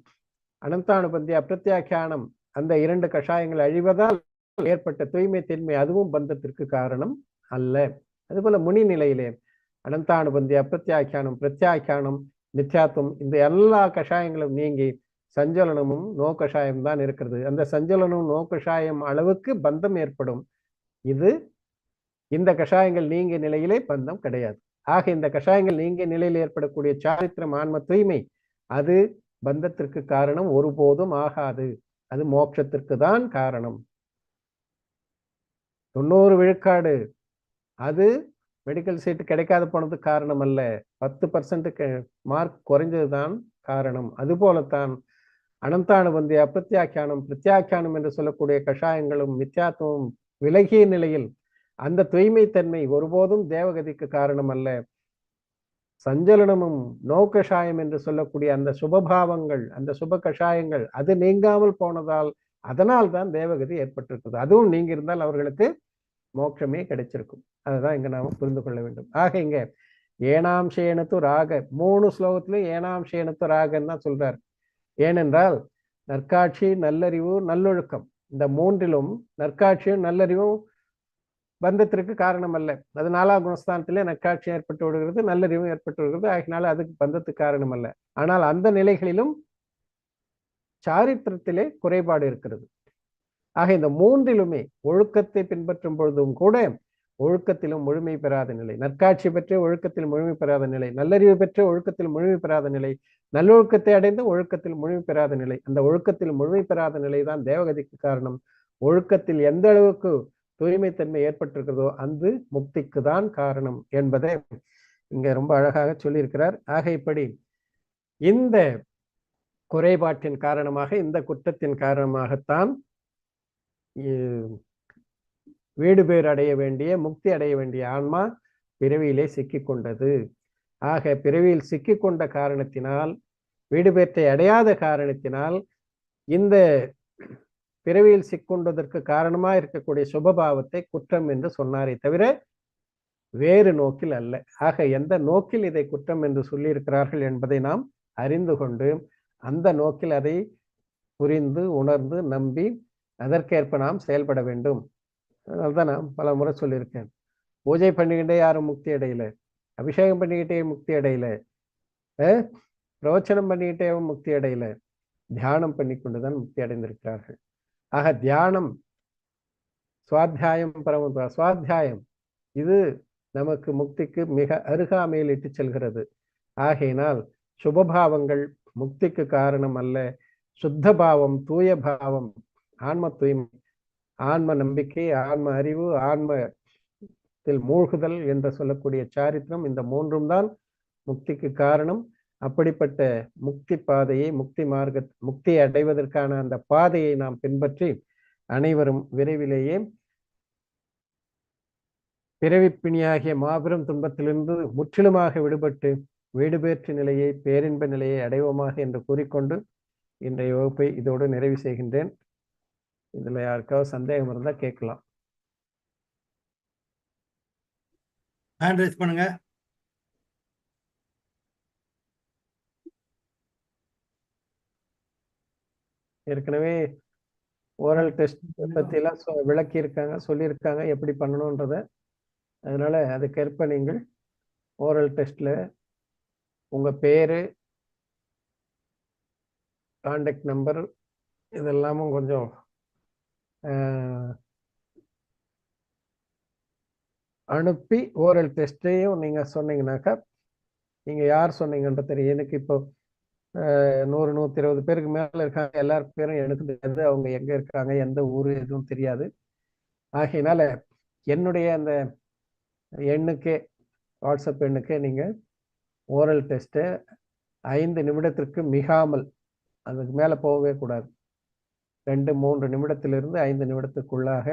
அனந்தானுபந்தி, அப்பிரத்யாக்கியானம், அந்த 2 கஷாயங்கள் அழிவதால் ஏற்பட்ட தூய்மை தின்மை அதுவும் பந்தத்திற்கு காரணம் அல்ல. அதுபோல முனி நிலையிலே அனந்தானுபந்தி, அப்பிரத்யாக்கியானம், பிரத்யாக்கியானம், மித்யாத்துவம், இந்த எல்லா கஷாயங்களும் நீங்கி சஞ்சலனமும் நோ கஷாயம் தான் இருக்கிறது. அந்த சஞ்சலனும் நோ கஷாயம் அளவுக்கு பந்தம் ஏற்படும். இது இந்த கஷாயங்கள் நீங்கிய நிலையிலே பந்தம் கிடையாது. ஆக இந்த கஷாயங்கள் நீங்கிய நிலையில் ஏற்படக்கூடிய சாரித்திரம், ஆன்ம தூய்மை, அது பந்தத்திற்கு காரணம் ஒருபோதும் ஆகாது. அது மோட்சத்திற்கு தான் காரணம். 90 விழுக்காடு அது மெடிக்கல் சீட் கிடைக்காத போனதுக்கு காரணம் அல்ல. 10% மார்க் குறைஞ்சதுதான் காரணம். அதுபோலத்தான் அனந்தானுபந்தி, அப்பிரத்யாக்கியானம், பிரத்யாக்கியானம் என்று சொல்லக்கூடிய கஷாயங்களும் மித்யாத்துவம் விலகிய நிலையில் அந்த தூய்மை தன்மை ஒருபோதும் தேவகதிக்கு காரணம் அல்ல. சஞ்சலனமும் நோ கஷாயம் என்று சொல்லக்கூடிய அந்த சுபபாவங்கள், அந்த சுப கஷாயங்கள் அது நீங்காமல் போனதால் அதனால் தான் தேவகதி ஏற்பட்டிருக்கிறது. அதுவும் நீங்க இருந்தால் அவர்களுக்கு மோட்சமே கிடைச்சிருக்கும். அதுதான் இங்க நாம புரிந்து கொள்ள வேண்டும். ஆக இங்க ஏனாம் சேனத்து ராக 3 ஸ்லோகத்திலும் ஏனாம் சேனத்து ராகன்னு தான் சொல்றார். ஏனென்றால் நற்காட்சி, நல்லறிவு, நல்லொழுக்கம், இந்த 3லும் நற்காட்சியும் நல்லறிவும் பந்தத்திற்கு காரணம் அல்ல. அது 4ஆம் குணஸ்தானத்திலே நற்காட்சி ஏற்பட்டு விடுகிறது, நல்லறிவும் ஏற்பட்டு விடுகிறது. ஆகினால அதுக்கு பந்தத்துக்கு காரணம் அல்ல. ஆனால் அந்த நிலைகளிலும் சாரித்திரத்திலே குறைபாடு இருக்கிறது. ஆக இந்த 3லுமே ஒழுக்கத்தை பின்பற்றும் பொழுதும் கூட ஒழுக்கத்திலும் முழுமை பெறாத நிலை, நற்காட்சி பெற்ற ஒழுக்கத்தில் முழுமை பெறாத நிலை, நல்லறிவு பெற்ற ஒழுக்கத்தில் முழுமை பெறாத நிலை, நல்லொழுக்கத்தை அடைந்து ஒழுக்கத்தில் முழுமை பெறாத நிலை, அந்த ஒழுக்கத்தில் முழுமை பெறாத நிலைதான் தேவகதிக்கு காரணம். ஒழுக்கத்தில் எந்த அளவுக்கு தூய்மைத்தன்மை ஏற்பட்டிருக்கிறதோ அந்த முக்திக்கு தான் காரணம் என்பதை இங்க ரொம்ப அழகாக சொல்லியிருக்கிறார். ஆக இப்படி இந்த குறைபாட்டின் காரணமாக, இந்த குற்றத்தின் காரணமாகத்தான் வீடு பேர் அடைய வேண்டிய, முக்தி அடைய வேண்டிய ஆன்மா பிறவியிலே சிக்கிக்கொண்டது. ஆக பிறவியில் சிக்கிக்கொண்ட காரணத்தினால், வீடு பேற்றை அடையாத காரணத்தினால், இந்த பிறவியில் சிக்கொண்டதற்கு காரணமா இருக்கக்கூடிய சுபபாவத்தை குற்றம் என்று சொன்னாரே தவிர வேறு நோக்கில் அல்ல. ஆக எந்த நோக்கில் இதை குற்றம் என்று சொல்லியிருக்கிறார்கள் என்பதை நாம் அறிந்து கொண்டு அந்த நோக்கில் அதை புரிந்து உணர்ந்து நம்பி அதற்கேற்ப நாம் செயல்பட வேண்டும். அதனால்தான் நான் பல முறை சொல்லியிருக்கேன், பூஜை பண்ணிக்கிட்டே யாரும் முக்தி அடையல, அபிஷேகம் பண்ணிக்கிட்டே முக்தி அடையல, பிரவச்சனம் பண்ணிக்கிட்டே முக்தி அடையல, தியானம் பண்ணி கொண்டுதான் முக்தி அடைந்திருக்கிறார்கள். ஆக தியானம், சுவாத்தியாயம், பரம சுவாத்தியாயம் இது நமக்கு முக்திக்கு மிக அருகாமையில் இட்டு செல்கிறது. ஆகையினால் சுபபாவங்கள் முக்திக்கு காரணம் அல்ல. சுத்த பாவம், தூய பாவம், ஆன்ம தூய்மை, ஆன்ம நம்பிக்கை, ஆன்ம அறிவு, ஆன்மத்தில் மூழ்குதல் என்று சொல்லக்கூடிய சாரித்திரம், இந்த 3ம் தான் முக்திக்கு காரணம். அப்படிப்பட்ட முக்தி பாதையை, முக்தி அடைவதற்கான அந்த பாதையை நாம் பின்பற்றி அனைவரும் விரைவிலேயே பிறவிப்பிணியாகிய மாபெரும் துன்பத்திலிருந்து முற்றிலுமாக விடுபட்டு வீடு பேற்று நிலையை, பேரின்ப நிலையை அடைவோமாக என்று கூறிக்கொண்டு இன்றைய வகுப்பை இதோடு நிறைவு செய்கின்றேன். இதுல யாருக்காவது சந்தேகம் இருந்தா கேட்கலாம். ஹேண்ட் ரைஸ் பண்ணுங்க. ஏற்கனவே ஓரல் டெஸ்ட் பத்தி எல்லாம் விளக்கி இருக்காங்க, சொல்லியிருக்காங்க எப்படி பண்ணணும்ன்றத. அதனால அதுக்கேற்ப நீங்கள் ஓரல் டெஸ்ட்ல உங்க பேரு, கான்டாக்ட் நம்பர் இதெல்லாமும் கொஞ்சம் அனுப்பி ஓரல் டெஸ்ட்டையும் நீங்க சொன்னீங்கன்னாக்கா, நீங்க யார் சொன்னீங்கன்ற தெரியும். எனக்கு இப்போ 100-120 பேருக்கு மேல இருக்காங்க. எல்லாருக்கும் பேரும் எனக்கு தெரியாது, அவங்க எங்க இருக்காங்க, எந்த ஊரு எதுவும் தெரியாது. ஆகையினால என்னுடைய அந்த எண்ணுக்கே, வாட்ஸ்அப் எண்ணுக்கே நீங்க ஓரல் டெஸ்ட்டை 5 நிமிடத்திற்கு மிகாமல், அதுக்கு மேல போகவே கூடாது, 2-3 நிமிடத்திலிருந்து 5 நிமிடத்துக்குள்ளாக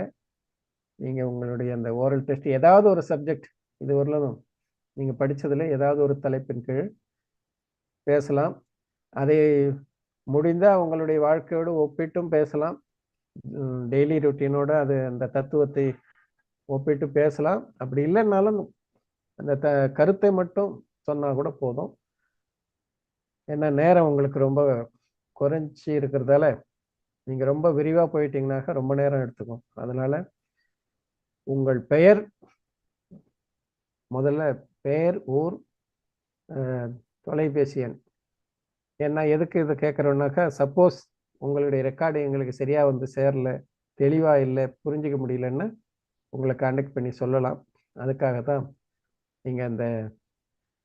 நீங்க உங்களுடைய அந்த ஓரல் டெஸ்ட், ஏதாவது ஒரு சப்ஜெக்ட், இது வரலும் நீங்க படிச்சதுல ஏதாவது ஒரு தலைப்பின் கீழ் பேசலாம். அதை முடிந்தா உங்களுடைய வாழ்க்கையோடு ஒப்பிட்டும் பேசலாம். டெய்லி ரொட்டீனோட அது அந்த தத்துவத்தை ஒப்பிட்டு பேசலாம். அப்படி இல்லைன்னாலும் அந்த கருத்தை மட்டும் சொன்னா கூட போதும். ஏன்னா நேரம் உங்களுக்கு ரொம்ப குறைஞ்சி இருக்கிறதால நீங்க ரொம்ப விரிவா போயிட்டீங்கன்னாக்க ரொம்ப நேரம் எடுத்துக்கும். அதனால உங்கள் பெயர், முதல்ல பெயர், ஊர், தொலைபேசி எண். ஏன்னா எதுக்கு இதை கேட்குறோம்னாக்கா, சப்போஸ் உங்களுடைய ரெக்கார்டு எங்களுக்கு சரியா வந்து சேரல, தெளிவா இல்லை, புரிஞ்சுக்க முடியலன்னா உங்களை கான்டாக்ட் பண்ணி சொல்லலாம். அதுக்காக தான் நீங்க அந்த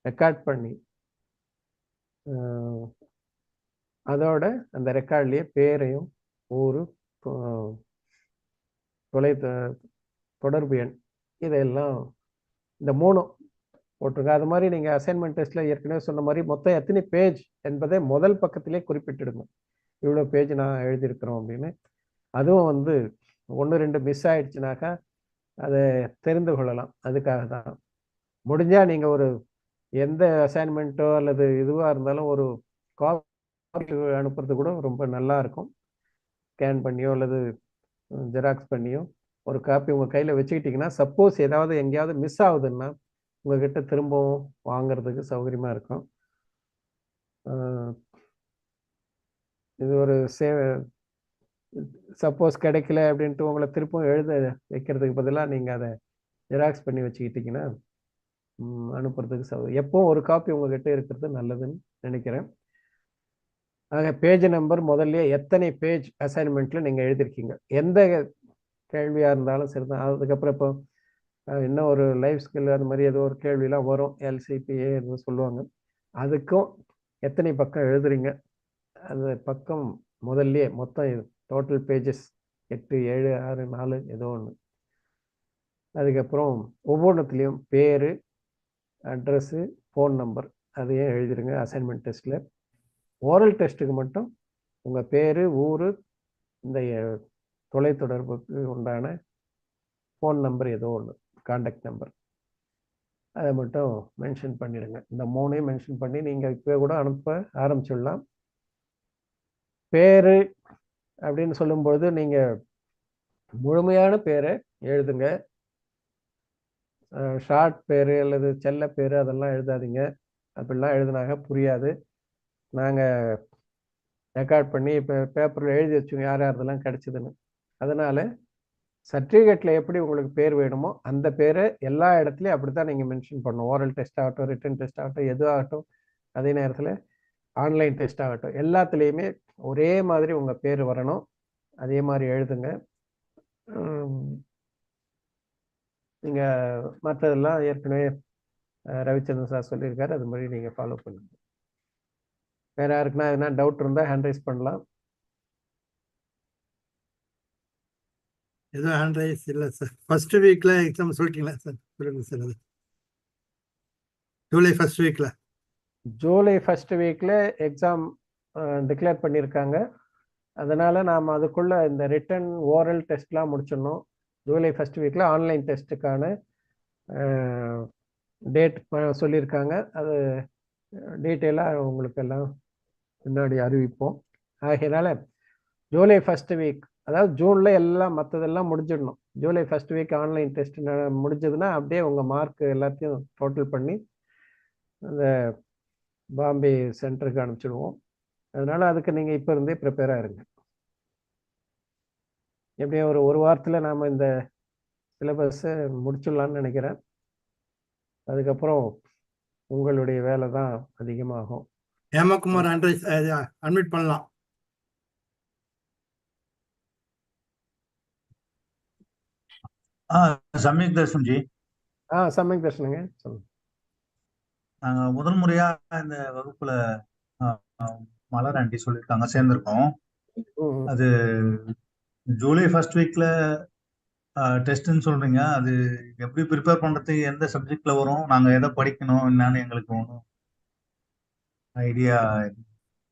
ரெக்கார்ட் பண்ணி அதோட அந்த ரெக்கார்ட்லயே பேரையும் ஊரு, தொலை தொடர்பு எண் இதெல்லாம் இந்த 3 போட்டிருங்க. அது மாதிரி நீங்க அசைன்மெண்ட் டெஸ்ட்ல ஏற்கனவே சொன்ன மாதிரி மொத்தம் எத்தனை பேஜ் என்பதை முதல் பக்கத்திலே குறிப்பிட்டுடுங்க. இவ்வளோ பேஜ் நான் எழுதியிருக்கிறோம் அப்படின்னு. அதுவும் வந்து 1, 2 மிஸ் ஆயிடுச்சுனாக்கா அதை தெரிந்து கொள்ளலாம். அதுக்காக தான். முடிஞ்சா நீங்க ஒரு எந்த அசைன்மெண்ட்டோ அல்லது இதுவா இருந்தாலும் ஒரு காப்பி அனுப்புறது கூட ரொம்ப நல்லா இருக்கும். ஸ்கேன் பண்ணியோ அல்லது ஜெராக்ஸ் பண்ணியோ ஒரு காப்பி உங்க கையில வச்சுக்கிட்டீங்கன்னா, சப்போஸ் ஏதாவது எங்கேயாவது மிஸ் ஆகுதுன்னா உங்ககிட்ட திரும்பவும் வாங்குறதுக்கு சௌகரியமா இருக்கும். இது ஒரு சப்போஸ் கிடைக்கல அப்படின்ட்டு உங்களை திருப்பவும் எழுத வைக்கிறதுக்கு பதிலாக நீங்க அதை ஜெராக்ஸ் பண்ணி வச்சுக்கிட்டீங்கன்னா அனுப்புறதுக்கு எப்பவும் ஒரு காப்பி உங்ககிட்ட இருக்கிறது நல்லதுன்னு நினைக்கிறேன். ஆக பேஜ் நம்பர் முதல்ல எத்தனை பேஜ் அசைன்மெண்ட்ல நீங்க எழுதிருக்கீங்க, எந்த கேள்வியா இருந்தாலும் சரிதான். அதுக்கப்புறம் இப்போ இன்னும் ஒரு லைஃப் ஸ்கில் அந்த மாதிரி ஏதோ ஒரு கேள்வியெல்லாம் வரும், LCPA எதுவும் சொல்லுவாங்க. அதுக்கும் எத்தனை பக்கம் எழுதுறீங்க, அந்த பக்கம் முதல்ல மொத்தம் டோட்டல் பேஜஸ் 8, 7, 6, 4 ஏதோ ஒன்று. அதுக்கப்புறம் ஒவ்வொன்றுத்துலேயும் பேர், அட்ரஸ்ஸு, ஃபோன் நம்பர் அதையும் எழுதிருங்க அசைன்மெண்ட் டெஸ்ட்டில். ஓரல் டெஸ்ட்டுக்கு மட்டும் உங்கள் பேர், ஊர், இந்த தொலைத்தொடர்புக்கு உண்டான ஃபோன் நம்பர் ஏதோ ஒன்று, கான்டாக்ட் நம்பர், அதை மட்டும் மென்ஷன் பண்ணிடுங்க. இந்த 3ஐயும் மென்ஷன் பண்ணி நீங்கள் இப்போ கூட அனுப்ப ஆரம்பிச்சிடலாம். பேர் அப்படின்னு சொல்லும்பொழுது நீங்கள் முழுமையான பேரை எழுதுங்க. ஷார்ட் பேர் அல்லது செல்ல பேர் அதெல்லாம் எழுதாதீங்க. அப்படிலாம் எழுதினாங்க புரியாது. நாங்கள் ரெக்கார்ட் பண்ணி இப்போ பேப்பரில் எழுதி வச்சோங்க யார் யாரெல்லாம் கிடச்சிதுன்னு. அதனால் சர்டிஃபிகேட்டில் எப்படி உங்களுக்கு பேர் வேணுமோ அந்த பேரை எல்லா இடத்துலையும் அப்படி தான் நீங்கள் மென்ஷன் பண்ணணும். ஓரல் டெஸ்ட் ஆகட்டும், ரிட்டன் டெஸ்ட் ஆகட்டும், எது ஆகட்டும், அதே நேரத்தில் ஆன்லைன் டெஸ்ட் ஆகட்டும், எல்லாத்துலேயுமே ஒரே மாதிரி உங்கள் பேர் வரணும். அதே மாதிரி எழுதுங்க. நீங்கள் மற்றதெல்லாம் ஏற்கனவே ரவிச்சந்திரன் சார் சொல்லியிருக்காரு, அது மாதிரி நீங்கள் ஃபாலோ பண்ணுங்க. வேற யாருக்குன்னா எதுனா டவுட் இருந்தால் ஹேண்ட் ரைஸ் பண்ணலாம். எதுவும் ஹேண்ட் ரைஸ் இல்லை சார். ஃபர்ஸ்ட் வீக்ல எக்ஸாம் சொல்லிட்டீங்களா சார்? சொல்லுங்க சார். அது ஜூலை ஃபர்ஸ்ட் வீக்ல ஜூலை ஃபர்ஸ்ட் வீக்ல எக்ஸாம் டிக்ளேர் பண்ணியிருக்காங்க. அதனால நாம் அதுக்குள்ள இந்த ரிட்டன் ஓரல் டெஸ்ட்லாம் முடிச்சிடணும். ஜூலை ஃபர்ஸ்ட் வீக்ல ஆன்லைன் டெஸ்ட்டுக்கான டேட் சொல்லியிருக்காங்க. அது டீட்டெயிலாக உங்களுக்கு எல்லாம் முன்னாடி அறிவிப்போம். ஆகையினால ஜூலை ஃபர்ஸ்ட் வீக், அதாவது ஜூன்ல எல்லாம் மற்றதெல்லாம் முடிஞ்சிடணும். July first week online test முடிஞ்சதுன்னா அப்படியே உங்கள் மார்க் எல்லாத்தையும் டோட்டல் பண்ணி அந்த பாம்பே சென்டருக்கு அனுப்பிச்சிடுவோம். அதனால அதுக்கு நீங்கள் இப்போ இருந்தே ப்ரிப்பேராக இருங்க. எப்படியும் ஒரு வாரத்தில் நாம் இந்த சிலபஸை முடிச்சிடலான்னு நினைக்கிறேன். அதுக்கப்புறம் உங்களுடைய வேலை தான் அதிகமாகும். ஹேமகுமார் ஹேண்ட் ரைஸ் அட்மிட் பண்ணலாம். சமயக் தர்ஷன் ஜி. சமயக் தர்ஷனுங்க, சொல்லுங்க. நாங்க முதல் முறையா இந்த வகுப்புல மலர் ஆண்டி சொல்லியிருக்காங்க, சேர்ந்திருக்கோம். அது ஜூலை ஃபர்ஸ்ட் வீக்ல டெஸ்ட்னு சொல்றீங்க. அது எப்படி ப்ரிப்பேர் பண்றதுக்கு, எந்த சப்ஜெக்ட்ல வரும், நாங்க எதை படிக்கணும் என்னன்னு எங்களுக்கு ஒன்றும் ஐடியா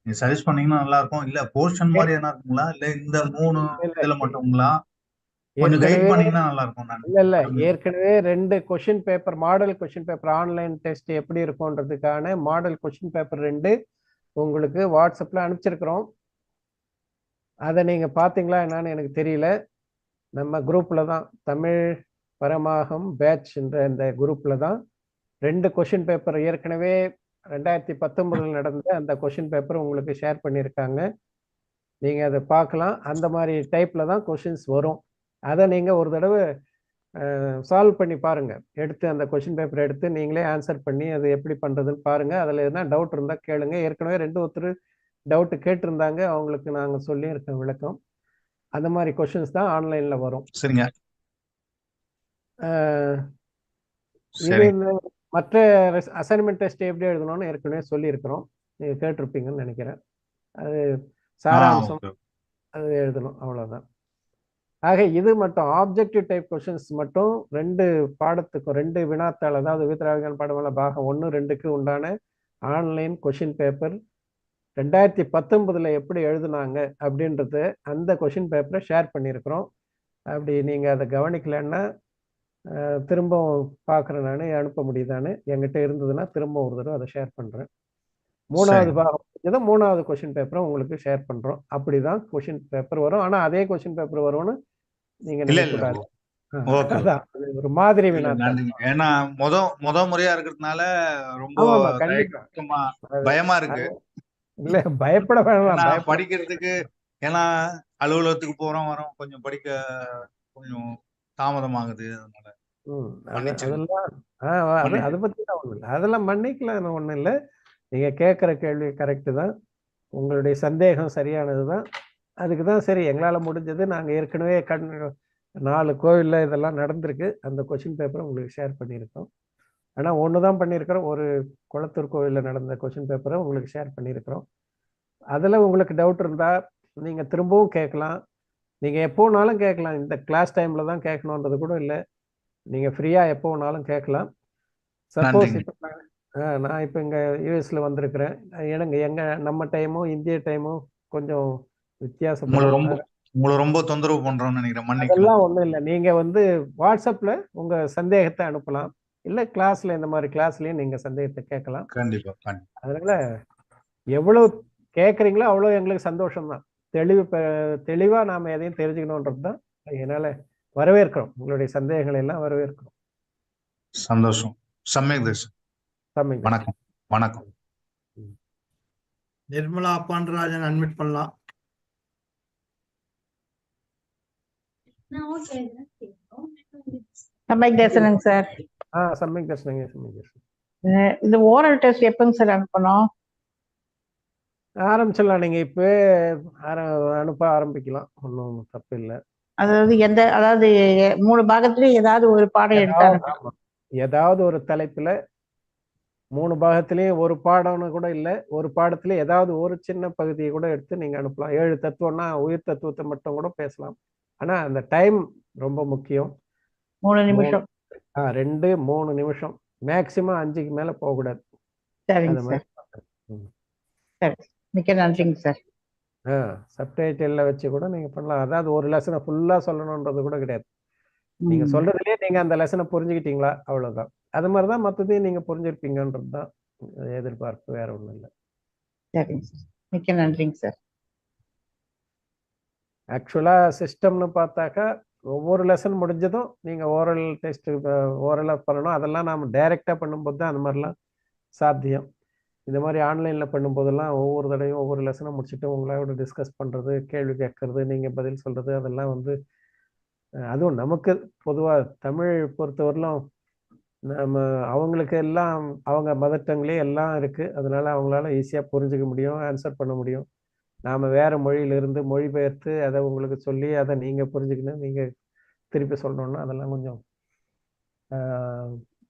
சஜஸ்ட் பண்ணீங்கன்னா நல்லா இருக்கும். இல்ல போர்ஷன் மாதிரி என்ன இருக்குங்களா, இல்ல இந்த 3 இதுல மட்டுங்களா? கொஞ்சம் கைட் பண்ணீங்கன்னா நல்லா இருக்கும். இல்ல ஏற்கனவே 2 question paper, model question paper online test எப்படி இருக்கும்ன்றதுக்கான மாடல் கொஸ்டின் பேப்பர் 2 உங்களுக்கு வாட்ஸ்அப்ல அனுப்பிச்சிருக்கிறோம். அதை நீங்க பாத்தீங்களா என்னன்னு எனக்கு தெரியல. நம்ம குரூப்ல தான், தமிழ் பரமாகம் பேட்ச் என்ற இந்த குரூப்ல தான் 2 கொஸ்டின் பேப்பர் ஏற்கனவே 2019 நடந்த அந்த கொஸ்டின் பேப்பர் உங்களுக்கு ஷேர் பண்ணியிருக்காங்க. நீங்கள் அதை பார்க்கலாம். அந்த மாதிரி டைப்பில் தான் கொஷின்ஸ் வரும். அதை நீங்கள் ஒரு தடவை சால்வ் பண்ணி பாருங்கள். எடுத்து அந்த கொஷின் பேப்பர் எடுத்து நீங்களே ஆன்சர் பண்ணி அது எப்படி பண்ணுறதுன்னு பாருங்கள். அதில் எதுனா டவுட் இருந்தால் கேளுங்க. ஏற்கனவே ஒருத்தர் டவுட்டு கேட்டிருந்தாங்க, அவங்களுக்கு நாங்கள் சொல்லியிருக்கோம் விளக்கம். அந்த மாதிரி கொஷின்ஸ் தான் ஆன்லைனில் வரும். சரிங்க. இது மற்ற அசைன்மெண்ட் டெஸ்ட் எப்படி எழுதணும்னு ஏற்கனவே சொல்லியிருக்கிறோம். நீங்கள் கேட்டிருப்பீங்கன்னு நினைக்கிறேன். அது சாராம்சம் அது எழுதணும், அவ்வளோதான். ஆக இது மட்டும் ஆப்ஜெக்டிவ் டைப் கொஷின்ஸ் மட்டும் 2 பாடத்துக்கும் 2 வினாத்தாள், அதாவது வித்ராவிகன் பாடமல்ல பாகம் 1, 2க்கு உண்டான ஆன்லைன் கொஷின் பேப்பர் 2019 எப்படி எழுதுனாங்க அப்படின்றது அந்த கொஷின் பேப்பரை ஷேர் பண்ணியிருக்கிறோம். அப்படி நீங்கள் அதை கவனிக்கலன்னா திரும்பவும் பார்க்குறேன், நான் அனுப்ப முடியுதான்னு என்கிட்ட இருந்ததுன்னா திரும்ப ஒரு தடவை அதை ஷேர் பண்ணுறேன். 3வது பாகம் 3வது கொஷின் பேப்பரை உங்களுக்கு ஷேர் பண்ணுறோம். அப்படிதான் கொஷின் பேப்பர் வரும். ஆனால் அதே கொஷின் பேப்பர் வரும்னு நீங்கள் நினைக்கக்கூடாது. ஒரு மாதிரி வினாத்தாள். ஏன்னா முத முறையா இருக்கிறதுனால ரொம்ப பயமா இருக்கு. இல்ல பயப்பட வேணாம், படிக்கிறதுக்கு. ஏன்னா அலுவலகத்துக்கு போறோம் வரோம், கொஞ்சம் படிக்க கொஞ்சம் தாமதமாகுது. அதெல்லாம் அதை பத்தி தான் ஒண்ணும் இல்லை, அதெல்லாம் மன்னிக்கலாம், ஒண்ணும் இல்லை. நீங்க கேட்குற கேள்வி கரெக்டு தான், உங்களுடைய சந்தேகம் சரியானதுதான். அதுக்கு தான் சரி எங்களால முடிஞ்சது. நாங்க ஏற்கனவே 4 கோவில்ல இதெல்லாம் நடந்திருக்கு. அந்த கொஷின் பேப்பரை உங்களுக்கு ஷேர் பண்ணியிருக்கோம். ஆனா ஒண்ணுதான் பண்ணியிருக்கிறோம், ஒரு குளத்தூர் கோவில்ல நடந்த கொஷின் பேப்பரை உங்களுக்கு ஷேர் பண்ணியிருக்கிறோம். அதுல உங்களுக்கு டவுட் இருந்தா நீங்க திரும்பவும் கேட்கலாம். நீங்க எப்போனாலும் கேட்கலாம். இந்த கிளாஸ் டைம்ல தான் கேட்கணுன்றது கூட இல்லை. நீங்க ஃப்ரீயா எப்போ வேணாலும் கேட்கலாம். சப்போஸ் இப்போ நான் இப்போ இங்க யூஎஸ்ல வந்திருக்கிறேன். எனக்கு நம்ம டைமும் இந்திய டைமும் கொஞ்சம் வித்தியாசம். உங்களை ரொம்ப தொந்தரவு பண்றோம்னு நினைக்கிறேன். அதெல்லாம் ஒண்ணும் இல்லை. நீங்க வாட்ஸ்அப்ல உங்க சந்தேகத்தை அனுப்பலாம். இல்ல கிளாஸ்ல, இந்த மாதிரி கிளாஸ்லயும் நீங்க சந்தேகத்தை கேட்கலாம். கண்டிப்பா. அதனால எவ்வளவு கேட்குறீங்களோ அவ்வளோ எங்களுக்கு சந்தோஷம் தான். தெளிவா நாம எதையும் தெரிஞ்சுக்கணுன்றது தான். அதனால வரவேற்கிறோம், உங்களுடைய சந்தேகங்களை எல்லாம் வரவேற்கிறோம். சந்தோஷம். வணக்கம். வணக்கம். நிர்மலா பாண்டராஜன் அட்மிட் பண்ணலாம். சம்பைக் தர்சனங்க சார். சம்பைக் தர்சனங்க. இது ஓரல் டெஸ்ட் எப்பங்க சார் அனுப்பணும்? ஆரம்பிச்சிடலாம். நீங்க இப்போ அனுப்ப ஆரம்பிக்கலாம், ஒன்றும் தப்பு இல்லை. அதாவது 3 பாகத்துலயும் ஏதாவது ஒரு பாடம் எடுத்தாங்க. ஏதாவது ஒரு தலைப்புல 3 பாகத்திலயும் ஒரு பாடம்னு கூட இல்லை, ஒரு பாடத்துல ஏதாவது ஒரு சின்ன பகுதியை கூட எடுத்து நீங்க அனுப்பலாம். 7 தத்துவம்னா உயிர் தத்துவத்தை மட்டும் கூட பேசலாம். ஆனா அந்த டைம் ரொம்ப முக்கியம். 3 நிமிஷம். 2-3 நிமிஷம், மேக்சிமம் 5க்கு மேல போகக்கூடாது. சரிங்க சார். சரி, மிக்க நன்றிங்க சார். சப்டைட்டில்ல வச்சு கூட நீங்க பண்ணலாம். அதாவது ஒரு லெசனை ஃபுல்லா சொல்லணும்ன்றது கூட கிடையாது. நீங்க சொல்றதுலயே நீங்க அந்த லெசனை புரிஞ்சுக்கிட்டீங்களா, அவ்வளவுதான். அது மாதிரிதான் மற்றதையும் நீங்க புரிஞ்சிருப்பீங்கன்றது தான் எதிர்பார்ப்பு, வேற ஒண்ணும் இல்லை. சரிங்க சார், மிக்க நன்றிங்க சார். ஆக்சுவலா சிஸ்டம்னு பார்த்தாக்கா ஒவ்வொரு லெசன் முடிஞ்சதும் நீங்க ஓரல் டெஸ்ட் ஓரலா பண்ணணும். அதெல்லாம் நாம டைரக்டா பண்ணும்போது தான் அந்த மாதிரிலாம் சாத்தியம். இந்த மாதிரி ஆன்லைன்ல பண்ணும்போதெல்லாம் ஒவ்வொரு தடையும் ஒவ்வொரு லெசனை முடிச்சுட்டு உங்களோட டிஸ்கஸ் பண்றது, கேள்வி கேட்கறது, நீங்க பதில் சொல்றது, அதெல்லாம் அதுவும் நமக்கு பொதுவா தமிழ் பொறுத்தவரையிலும் நம்ம அவங்களுக்கு எல்லாம் அவங்க மதர் டங்லேயே எல்லாம் இருக்கு. அதனால அவங்களால ஈஸியா புரிஞ்சுக்க முடியும், ஆன்சர் பண்ண முடியும். நாம வேற மொழியிலிருந்து மொழிபெயர்த்து அதை உங்களுக்கு சொல்லி அதை நீங்க புரிஞ்சுக்கணும், நீங்க திருப்பி சொல்லணும்னா அதெல்லாம் கொஞ்சம்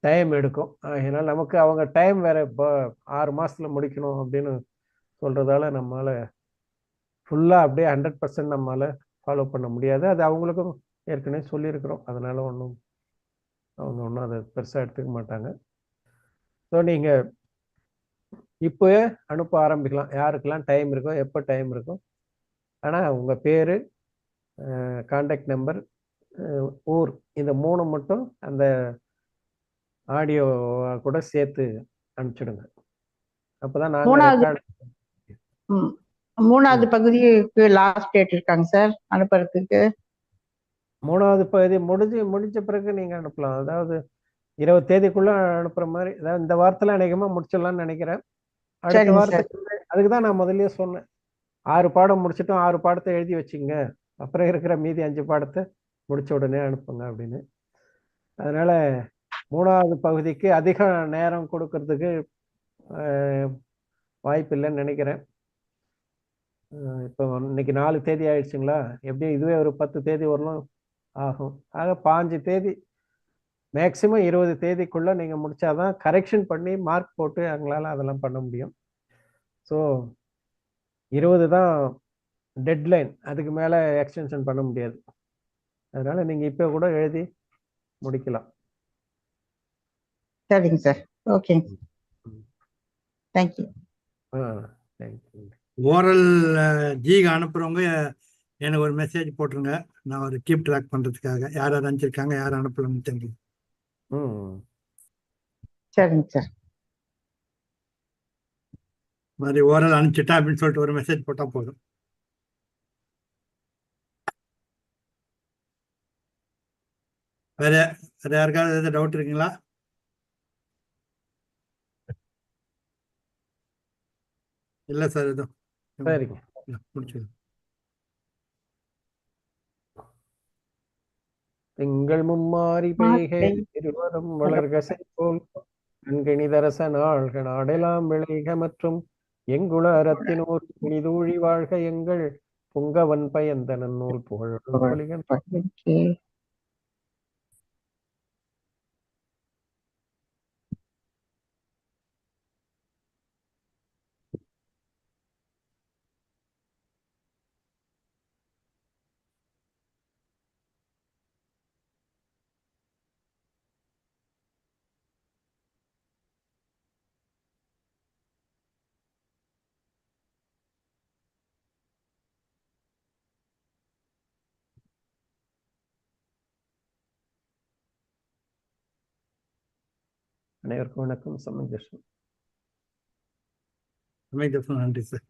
டைம் எடுக்கும். அதனால நமக்கு அவங்க டைம் வேற 6 மாசத்துல முடிக்கணும் அப்படின்னு சொல்றதால நம்மளால ஃபுல்லா அப்படியே 100% நம்மளால ஃபாலோ பண்ண முடியாது. அது அவங்களுக்கும் ஏற்கனவே சொல்லியிருக்கிறோம். அதனால அவங்க ஒன்றும் அதை பெருசா எடுத்துக்க மாட்டாங்க. ஸோ நீங்க இப்போவே அனுப்ப ஆரம்பிக்கலாம், யாருக்கெல்லாம் டைம் இருக்கோ, எப்போ டைம் இருக்கோ. ஆனால் உங்கள் பேர், கான்டாக்ட் நம்பர், ஊர், இந்த 3 மட்டும் அந்த ஆடியோ கூட சேர்த்து அனுப்பிச்சிடுங்க. அப்போதான் நாங்கள் 3வது பகுதிக்கு லாஸ்ட் டேட் இருக்காங்க சார் அனுப்புறதுக்கு. 3வது பகுதி முடிஞ்ச பிறகு நீங்கள் அனுப்பலாம். அதாவது 20 தேதிக்குள்ள அனுப்புற மாதிரி. அதாவது இந்த வாரத்தில் அநேகமாக முடிச்சிடலாம்னு நினைக்கிறேன். அடுத்த வாரத்துக்கு அதுக்கு தான் நான் முதல்லயே சொன்னேன். 6 பாடம் முடிச்சிட்டோம், 6 பாடத்தை எழுதி வச்சுங்க, அப்புறம் இருக்கிற மீதி 5 பாடத்தை முடிச்ச உடனே அனுப்புங்க அப்படின்னு. அதனால 3வது பகுதிக்கு அதிக நேரம் கொடுக்கறதுக்கு வாய்ப்பு இல்லைன்னு நினைக்கிறேன். இப்போ இன்னைக்கு 4 தேதி ஆயிடுச்சுங்களா, எப்படியும் இதுவே ஒரு 10 தேதி வரலும் ஆகும். ஆக 5 தேதி, மேக்சிமம் 20 தேதிக்குள்ள நீங்க முடிச்சாதான் கரெக்ஷன் பண்ணி மார்க் போட்டு எங்களால அதெல்லாம் பண்ண முடியும். ஸோ 20 தான் டெட்லைன், அதுக்கு மேல எக்ஸ்டென்ஷன் பண்ண முடியாது. அதனால நீங்க இப்போ கூட எழுதி முடிக்கலாம். சரிங்க சார். ஓகேங்க. தேங்க்யூ. தேங்க்யூ. ஓரல் ஜிக்கு அனுப்புறவங்க எனக்கு ஒரு மெசேஜ் போட்டுருங்க. நான் ஒரு கீப் ட்ராக் பண்றதுக்காக யார் யார் அனுப்பிச்சிருக்காங்க, யார் அனுப்பலன்னு தெரியும். சரிங்க சார். மாதிரி ஓரல் அனுப்பிச்சிட்டா அப்படின்னு சொல்லிட்டு ஒரு மெசேஜ் போட்டா போதும். வேற வேற யாருக்காவது எதாவது டவுட் இருக்குங்களா? இல்லை சார், எதுவும் சரிங்க. முடிச்சுது. திங்கள் மும்மாறி பெய்கை இருவரும் வளர்க செய்போல் நன்கணிதரச நாள்க நாடெல்லாம் விளைக மற்றும் எங்குள அறத்தினோர் இனிதூழி வாழ்க எங்கள் புங்கவன் பயந்த நன்னூல் புகழ். அனைவருக்கும் வணக்கம். சமஞ்சேஷன். நன்றி சார்.